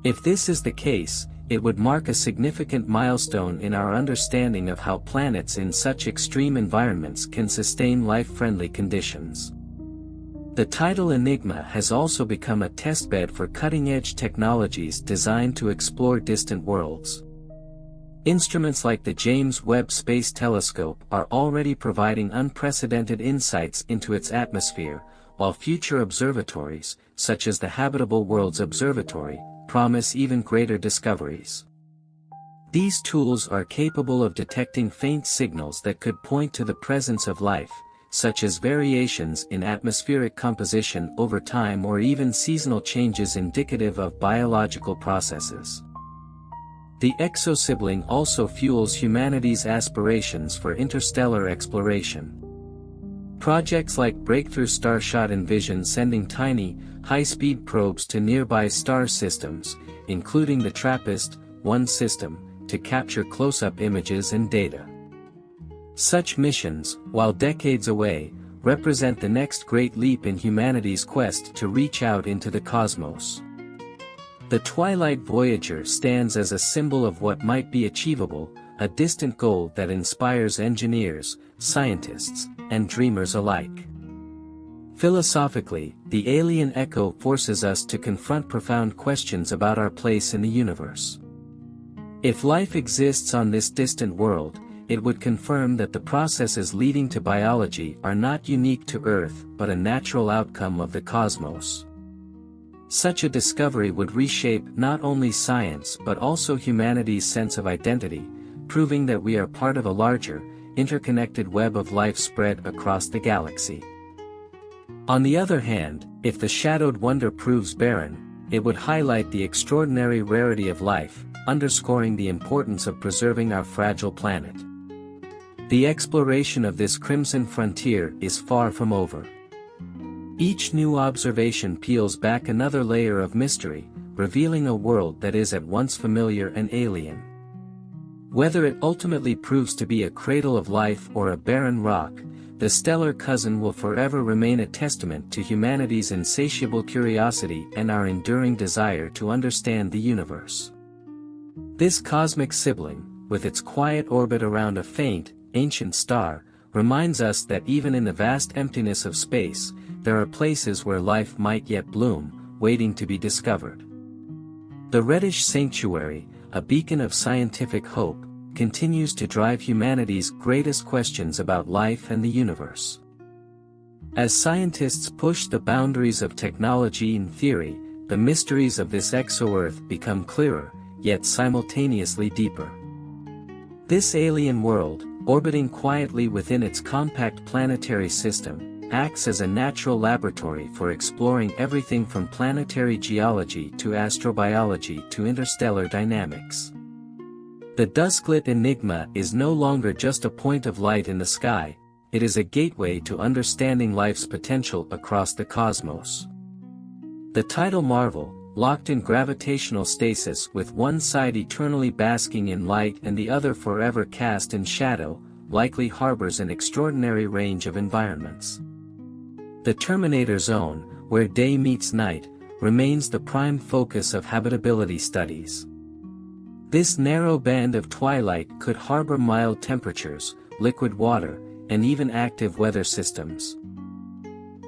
If this is the case, it would mark a significant milestone in our understanding of how planets in such extreme environments can sustain life-friendly conditions. The tidal enigma has also become a testbed for cutting-edge technologies designed to explore distant worlds. Instruments like the James Webb Space Telescope are already providing unprecedented insights into its atmosphere, while future observatories, such as the Habitable Worlds Observatory, promise even greater discoveries. These tools are capable of detecting faint signals that could point to the presence of life, such as variations in atmospheric composition over time or even seasonal changes indicative of biological processes. The exosibling also fuels humanity's aspirations for interstellar exploration. Projects like Breakthrough Starshot envision sending tiny, high-speed probes to nearby star systems, including the TRAPPIST-1 system, to capture close-up images and data. Such missions, while decades away, represent the next great leap in humanity's quest to reach out into the cosmos. The Twilight Voyager stands as a symbol of what might be achievable, a distant goal that inspires engineers, scientists, and dreamers alike. Philosophically, the alien echo forces us to confront profound questions about our place in the universe. If life exists on this distant world, it would confirm that the processes leading to biology are not unique to Earth but a natural outcome of the cosmos. Such a discovery would reshape not only science but also humanity's sense of identity, proving that we are part of a larger, interconnected web of life spread across the galaxy. On the other hand, if the shadowed wonder proves barren, it would highlight the extraordinary rarity of life, underscoring the importance of preserving our fragile planet. The exploration of this crimson frontier is far from over. Each new observation peels back another layer of mystery, revealing a world that is at once familiar and alien. Whether it ultimately proves to be a cradle of life or a barren rock, the stellar cousin will forever remain a testament to humanity's insatiable curiosity and our enduring desire to understand the universe. This cosmic sibling, with its quiet orbit around a faint, ancient star, reminds us that even in the vast emptiness of space, there are places where life might yet bloom, waiting to be discovered. The reddish sanctuary, a beacon of scientific hope, continues to drive humanity's greatest questions about life and the universe. As scientists push the boundaries of technology and theory, the mysteries of this exo-Earth become clearer, yet simultaneously deeper. This alien world, orbiting quietly within its compact planetary system, acts as a natural laboratory for exploring everything from planetary geology to astrobiology to interstellar dynamics. The dusklit enigma is no longer just a point of light in the sky, it is a gateway to understanding life's potential across the cosmos. The tidal marvel, locked in gravitational stasis with one side eternally basking in light and the other forever cast in shadow, likely harbors an extraordinary range of environments. The Terminator Zone, where day meets night, remains the prime focus of habitability studies. This narrow band of twilight could harbor mild temperatures, liquid water, and even active weather systems.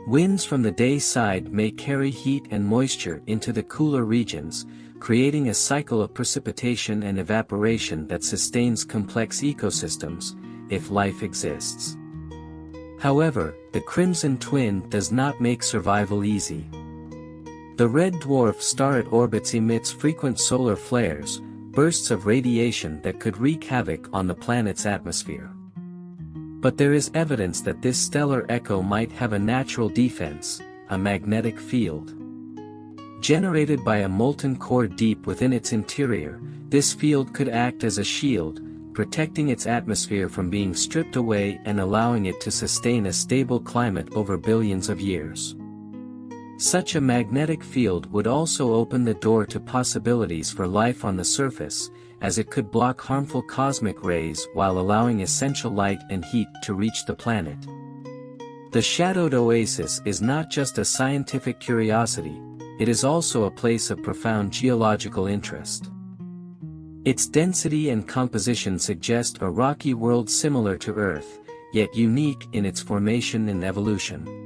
Winds from the day side may carry heat and moisture into the cooler regions, creating a cycle of precipitation and evaporation that sustains complex ecosystems, if life exists. However, the Crimson Twin does not make survival easy. The red dwarf star it orbits emits frequent solar flares, bursts of radiation that could wreak havoc on the planet's atmosphere. But there is evidence that this stellar echo might have a natural defense, a magnetic field. Generated by a molten core deep within its interior, this field could act as a shield, protecting its atmosphere from being stripped away and allowing it to sustain a stable climate over billions of years. Such a magnetic field would also open the door to possibilities for life on the surface, as it could block harmful cosmic rays while allowing essential light and heat to reach the planet. The shadowed oasis is not just a scientific curiosity, it is also a place of profound geological interest. Its density and composition suggest a rocky world similar to Earth, yet unique in its formation and evolution.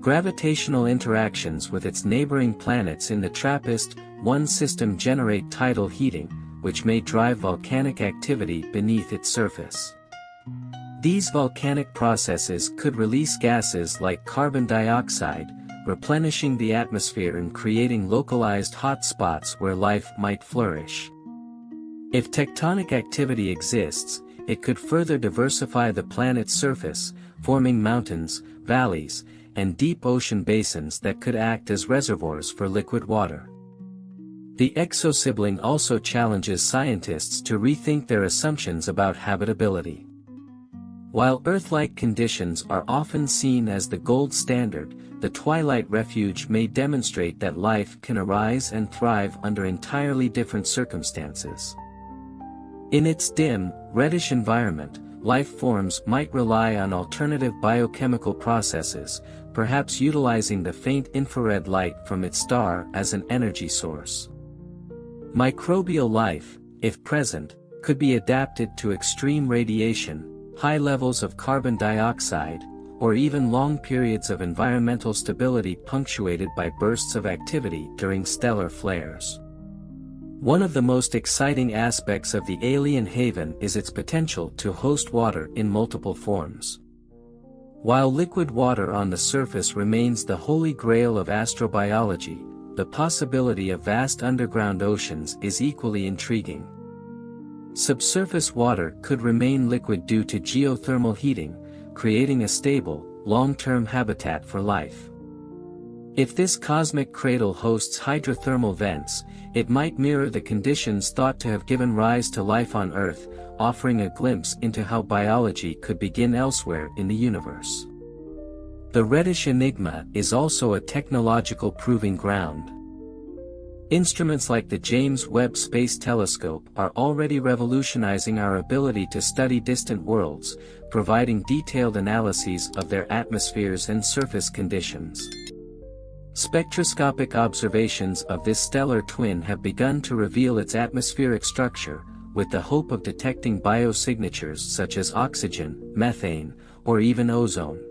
Gravitational interactions with its neighboring planets in the TRAPPIST-1 system generate tidal heating, which may drive volcanic activity beneath its surface. These volcanic processes could release gases like carbon dioxide, replenishing the atmosphere and creating localized hot spots where life might flourish. If tectonic activity exists, it could further diversify the planet's surface, forming mountains, valleys, and deep ocean basins that could act as reservoirs for liquid water. The exosibling also challenges scientists to rethink their assumptions about habitability. While Earth-like conditions are often seen as the gold standard, the Twilight Refuge may demonstrate that life can arise and thrive under entirely different circumstances. In its dim, reddish environment, life forms might rely on alternative biochemical processes, perhaps utilizing the faint infrared light from its star as an energy source. Microbial life, if present, could be adapted to extreme radiation, high levels of carbon dioxide, or even long periods of environmental stability punctuated by bursts of activity during stellar flares. One of the most exciting aspects of the alien haven is its potential to host water in multiple forms. While liquid water on the surface remains the holy grail of astrobiology, the possibility of vast underground oceans is equally intriguing. Subsurface water could remain liquid due to geothermal heating, creating a stable, long-term habitat for life. If this cosmic cradle hosts hydrothermal vents, it might mirror the conditions thought to have given rise to life on Earth, offering a glimpse into how biology could begin elsewhere in the universe. The reddish enigma is also a technological proving ground. Instruments like the James Webb Space Telescope are already revolutionizing our ability to study distant worlds, providing detailed analyses of their atmospheres and surface conditions. Spectroscopic observations of this stellar twin have begun to reveal its atmospheric structure, with the hope of detecting biosignatures such as oxygen, methane, or even ozone.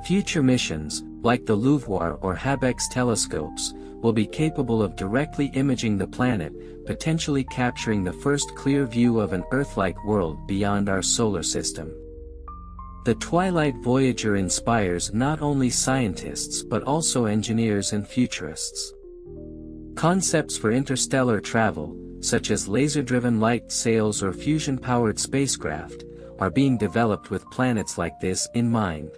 Future missions, like the LUVOIR or HABEX telescopes, will be capable of directly imaging the planet, potentially capturing the first clear view of an Earth-like world beyond our solar system. The Twilight Voyager inspires not only scientists but also engineers and futurists. Concepts for interstellar travel, such as laser-driven light sails or fusion-powered spacecraft, are being developed with planets like this in mind.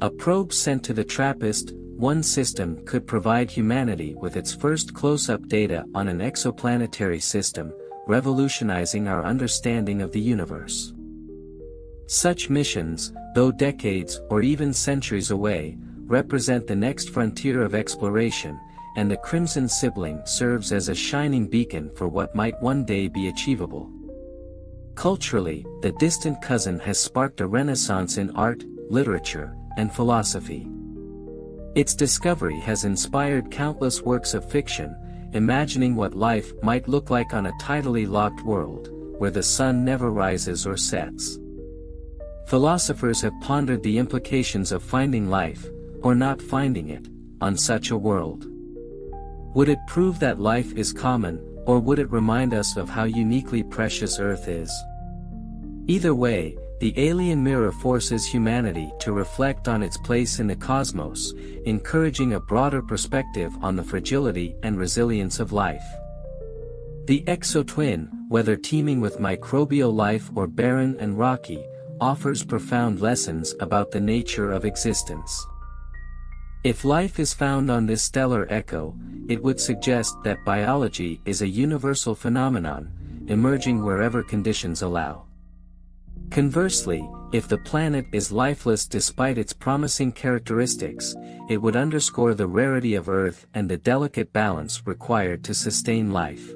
A probe sent to the TRAPPIST-1 system could provide humanity with its first close-up data on an exoplanetary system, revolutionizing our understanding of the universe. Such missions, though decades or even centuries away, represent the next frontier of exploration, and the Crimson Sibling serves as a shining beacon for what might one day be achievable. Culturally, the distant cousin has sparked a renaissance in art, literature, and philosophy. Its discovery has inspired countless works of fiction, imagining what life might look like on a tidally locked world, where the sun never rises or sets. Philosophers have pondered the implications of finding life, or not finding it, on such a world. Would it prove that life is common, or would it remind us of how uniquely precious Earth is? Either way, the alien mirror forces humanity to reflect on its place in the cosmos, encouraging a broader perspective on the fragility and resilience of life. The exotwin, whether teeming with microbial life or barren and rocky, offers profound lessons about the nature of existence. If life is found on this stellar echo, it would suggest that biology is a universal phenomenon, emerging wherever conditions allow. Conversely, if the planet is lifeless despite its promising characteristics, it would underscore the rarity of Earth and the delicate balance required to sustain life.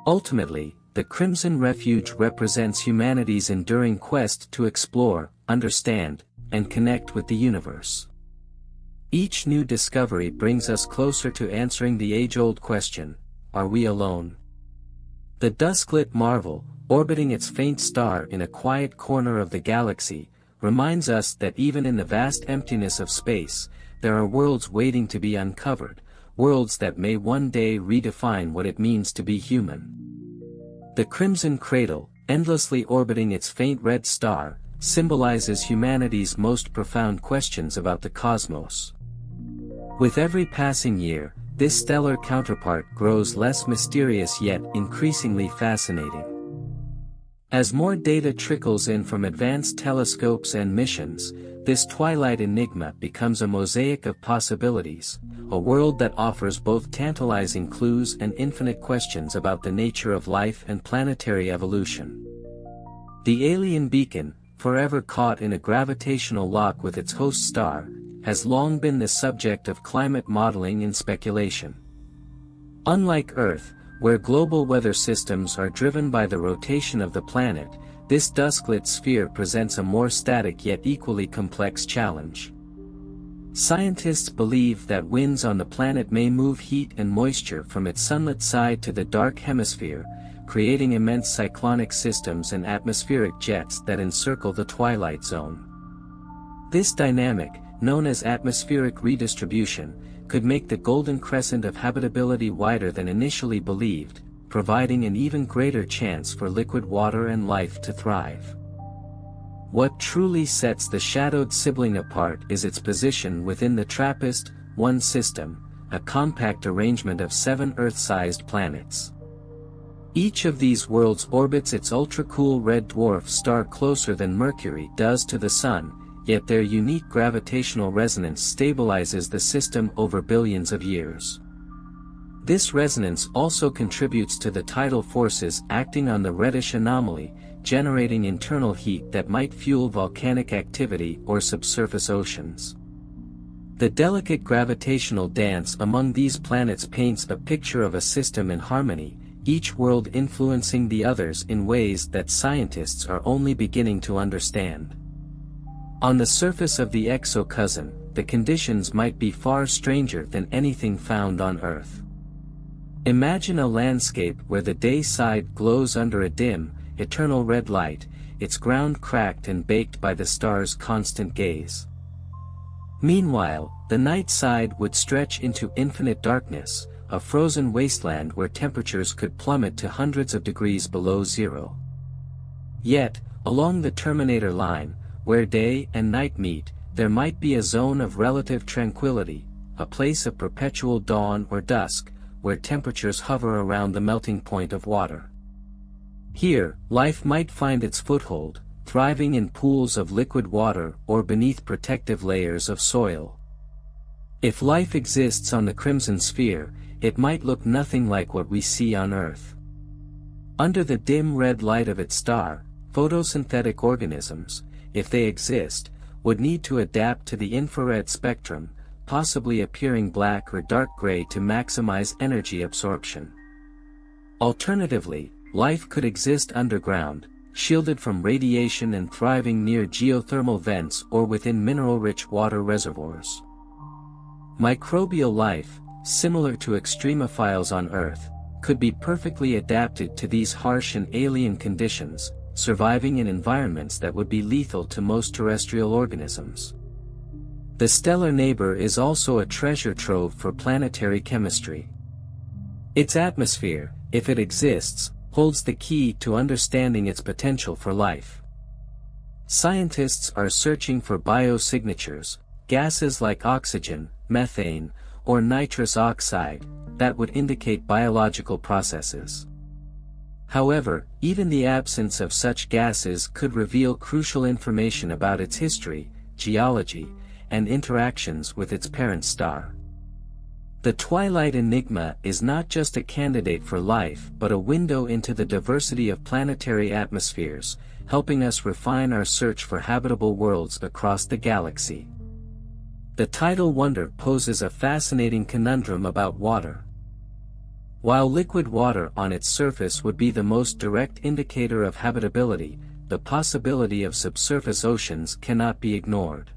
Ultimately, the Crimson Refuge represents humanity's enduring quest to explore, understand, and connect with the universe. Each new discovery brings us closer to answering the age-old question, are we alone? The dusk-lit marvel, orbiting its faint star in a quiet corner of the galaxy, reminds us that even in the vast emptiness of space, there are worlds waiting to be uncovered, worlds that may one day redefine what it means to be human. The Crimson Cradle, endlessly orbiting its faint red star, symbolizes humanity's most profound questions about the cosmos. With every passing year, this stellar counterpart grows less mysterious yet increasingly fascinating. As more data trickles in from advanced telescopes and missions, this twilight enigma becomes a mosaic of possibilities, a world that offers both tantalizing clues and infinite questions about the nature of life and planetary evolution. The alien beacon, forever caught in a gravitational lock with its host star, has long been the subject of climate modeling and speculation. Unlike Earth, where global weather systems are driven by the rotation of the planet, this dusk-lit sphere presents a more static yet equally complex challenge. Scientists believe that winds on the planet may move heat and moisture from its sunlit side to the dark hemisphere, creating immense cyclonic systems and atmospheric jets that encircle the twilight zone. This dynamic, known as atmospheric redistribution, could make the golden crescent of habitability wider than initially believed, providing an even greater chance for liquid water and life to thrive. What truly sets the shadowed sibling apart is its position within the TRAPPIST-1 system, a compact arrangement of 7 Earth-sized planets. Each of these worlds orbits its ultra-cool red dwarf star closer than Mercury does to the Sun, yet their unique gravitational resonance stabilizes the system over billions of years. This resonance also contributes to the tidal forces acting on the reddish anomaly, generating internal heat that might fuel volcanic activity or subsurface oceans. The delicate gravitational dance among these planets paints a picture of a system in harmony, each world influencing the others in ways that scientists are only beginning to understand. On the surface of the exocosm, the conditions might be far stranger than anything found on Earth. Imagine a landscape where the day side glows under a dim, eternal red light, its ground cracked and baked by the stars' constant gaze. Meanwhile, the night side would stretch into infinite darkness, a frozen wasteland where temperatures could plummet to hundreds of degrees below zero. Yet, along the Terminator line, where day and night meet, there might be a zone of relative tranquility, a place of perpetual dawn or dusk, where temperatures hover around the melting point of water. Here, life might find its foothold, thriving in pools of liquid water or beneath protective layers of soil. If life exists on the Crimson Sphere, it might look nothing like what we see on Earth. Under the dim red light of its star, photosynthetic organisms, if they exist, would need to adapt to the infrared spectrum, possibly appearing black or dark gray to maximize energy absorption. Alternatively, life could exist underground, shielded from radiation and thriving near geothermal vents or within mineral-rich water reservoirs. Microbial life, similar to extremophiles on Earth, could be perfectly adapted to these harsh and alien conditions, surviving in environments that would be lethal to most terrestrial organisms. The stellar neighbor is also a treasure trove for planetary chemistry. Its atmosphere, if it exists, holds the key to understanding its potential for life. Scientists are searching for biosignatures, gases like oxygen, methane, or nitrous oxide, that would indicate biological processes. However, even the absence of such gases could reveal crucial information about its history, geology, and interactions with its parent star. The twilight enigma is not just a candidate for life but a window into the diversity of planetary atmospheres, helping us refine our search for habitable worlds across the galaxy. The tidal wonder poses a fascinating conundrum about water. While liquid water on its surface would be the most direct indicator of habitability, the possibility of subsurface oceans cannot be ignored.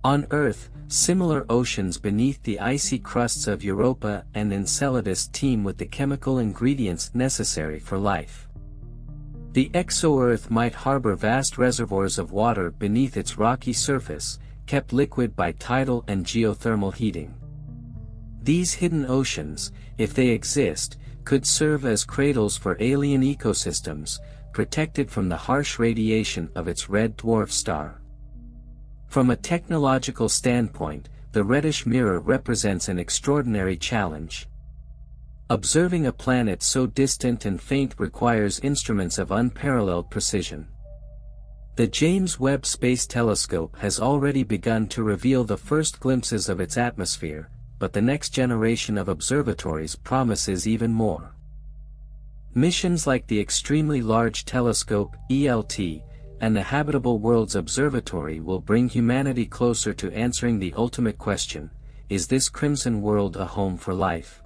On Earth, similar oceans beneath the icy crusts of Europa and Enceladus teem with the chemical ingredients necessary for life. The exo-Earth might harbor vast reservoirs of water beneath its rocky surface, kept liquid by tidal and geothermal heating. These hidden oceans, if they exist, could serve as cradles for alien ecosystems, protected from the harsh radiation of its red dwarf star. From a technological standpoint, the reddish mirror represents an extraordinary challenge. Observing a planet so distant and faint requires instruments of unparalleled precision. The James Webb Space Telescope has already begun to reveal the first glimpses of its atmosphere, but the next generation of observatories promises even more. Missions like the Extremely Large Telescope (ELT) and the Habitable Worlds Observatory will bring humanity closer to answering the ultimate question: is this crimson world a home for life?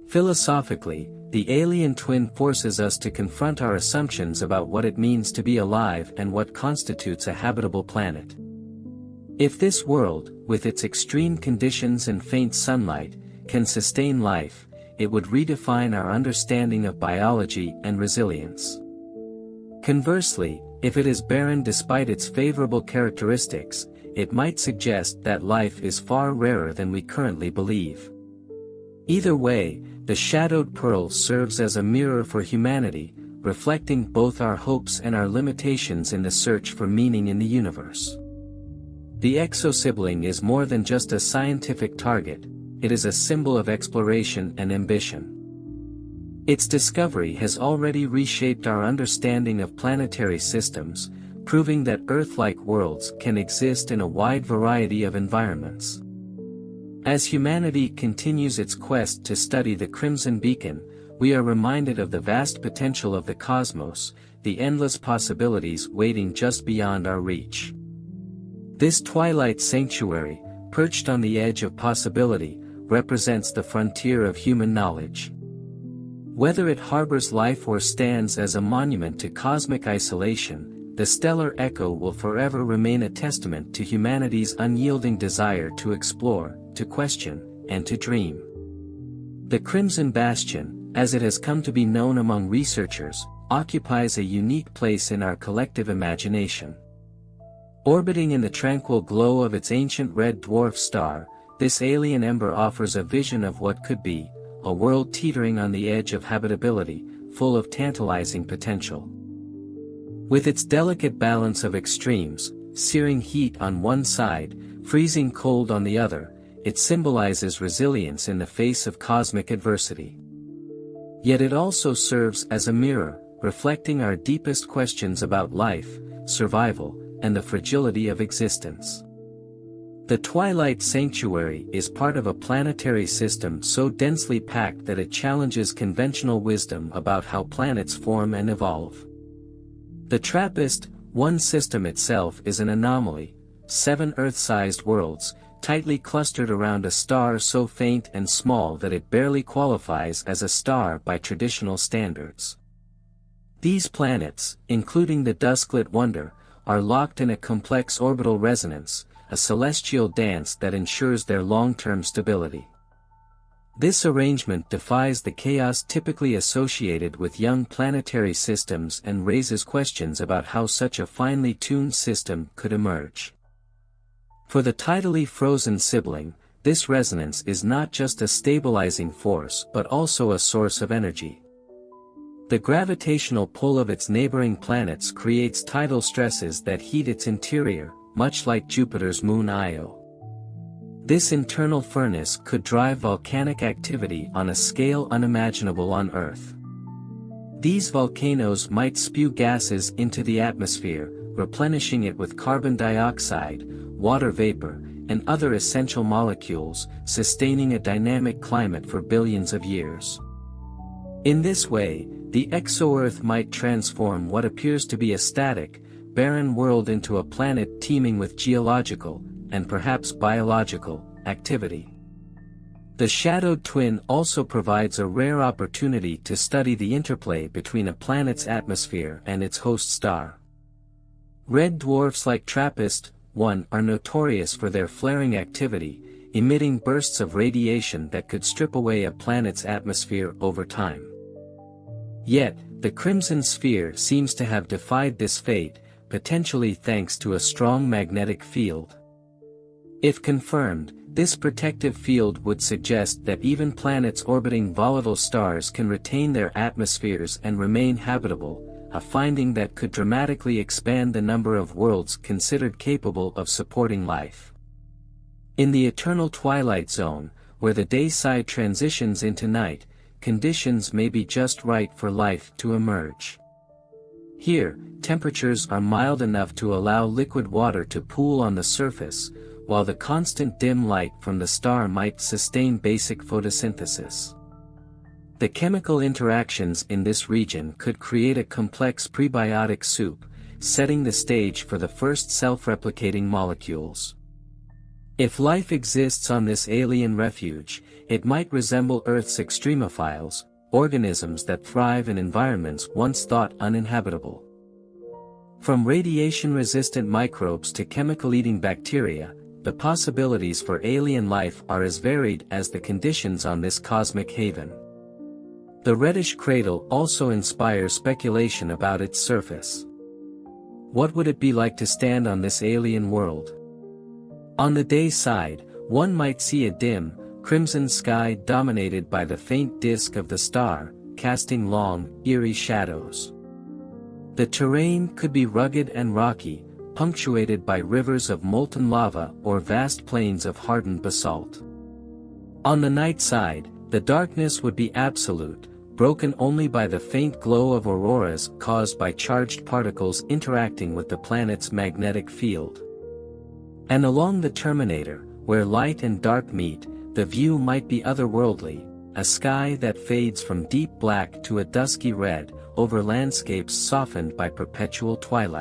Philosophically, the alien twin forces us to confront our assumptions about what it means to be alive and what constitutes a habitable planet. If this world, with its extreme conditions and faint sunlight, can sustain life, it would redefine our understanding of biology and resilience. Conversely, if it is barren despite its favorable characteristics, it might suggest that life is far rarer than we currently believe. Either way, the shadowed pearl serves as a mirror for humanity, reflecting both our hopes and our limitations in the search for meaning in the universe. The exosibling is more than just a scientific target, it is a symbol of exploration and ambition. Its discovery has already reshaped our understanding of planetary systems, proving that Earth-like worlds can exist in a wide variety of environments. As humanity continues its quest to study the Crimson Beacon, we are reminded of the vast potential of the cosmos, the endless possibilities waiting just beyond our reach. This twilight sanctuary, perched on the edge of possibility, represents the frontier of human knowledge. Whether it harbors life or stands as a monument to cosmic isolation, the stellar echo will forever remain a testament to humanity's unyielding desire to explore, to question, and to dream. The Crimson Bastion, as it has come to be known among researchers, occupies a unique place in our collective imagination. Orbiting in the tranquil glow of its ancient red dwarf star, this alien ember offers a vision of what could be, a world teetering on the edge of habitability, full of tantalizing potential. With its delicate balance of extremes, searing heat on one side, freezing cold on the other, it symbolizes resilience in the face of cosmic adversity. Yet it also serves as a mirror, reflecting our deepest questions about life, survival, and the fragility of existence. The Twilight Sanctuary is part of a planetary system so densely packed that it challenges conventional wisdom about how planets form and evolve. The TRAPPIST-1 system itself is an anomaly, 7 Earth-sized worlds, tightly clustered around a star so faint and small that it barely qualifies as a star by traditional standards. These planets, including the Dusklit Wonder, are locked in a complex orbital resonance, a celestial dance that ensures their long-term stability. This arrangement defies the chaos typically associated with young planetary systems and raises questions about how such a finely tuned system could emerge. For the tidally frozen sibling, this resonance is not just a stabilizing force but also a source of energy. The gravitational pull of its neighboring planets creates tidal stresses that heat its interior, much like Jupiter's moon Io. This internal furnace could drive volcanic activity on a scale unimaginable on Earth. These volcanoes might spew gases into the atmosphere, replenishing it with carbon dioxide, water vapor, and other essential molecules, sustaining a dynamic climate for billions of years. In this way, the exo-Earth might transform what appears to be a static, barren world into a planet teeming with geological, and perhaps biological, activity. The shadowed twin also provides a rare opportunity to study the interplay between a planet's atmosphere and its host star. Red dwarfs like TRAPPIST-1 are notorious for their flaring activity, emitting bursts of radiation that could strip away a planet's atmosphere over time. Yet, the Crimson Sphere seems to have defied this fate, potentially thanks to a strong magnetic field. If confirmed, this protective field would suggest that even planets orbiting volatile stars can retain their atmospheres and remain habitable, a finding that could dramatically expand the number of worlds considered capable of supporting life. In the eternal twilight zone, where the day side transitions into night, conditions may be just right for life to emerge. Here, temperatures are mild enough to allow liquid water to pool on the surface, while the constant dim light from the star might sustain basic photosynthesis. The chemical interactions in this region could create a complex prebiotic soup, setting the stage for the first self-replicating molecules. If life exists on this alien refuge, it might resemble Earth's extremophiles, organisms that thrive in environments once thought uninhabitable. From radiation-resistant microbes to chemical-eating bacteria, the possibilities for alien life are as varied as the conditions on this cosmic haven. The reddish cradle also inspires speculation about its surface. What would it be like to stand on this alien world? On the day side, one might see a dim, crimson sky dominated by the faint disk of the star, casting long, eerie shadows. The terrain could be rugged and rocky, punctuated by rivers of molten lava or vast plains of hardened basalt. On the night side, the darkness would be absolute, broken only by the faint glow of auroras caused by charged particles interacting with the planet's magnetic field. And along the terminator, where light and dark meet, the view might be otherworldly, a sky that fades from deep black to a dusky red, over landscapes softened by perpetual twilight.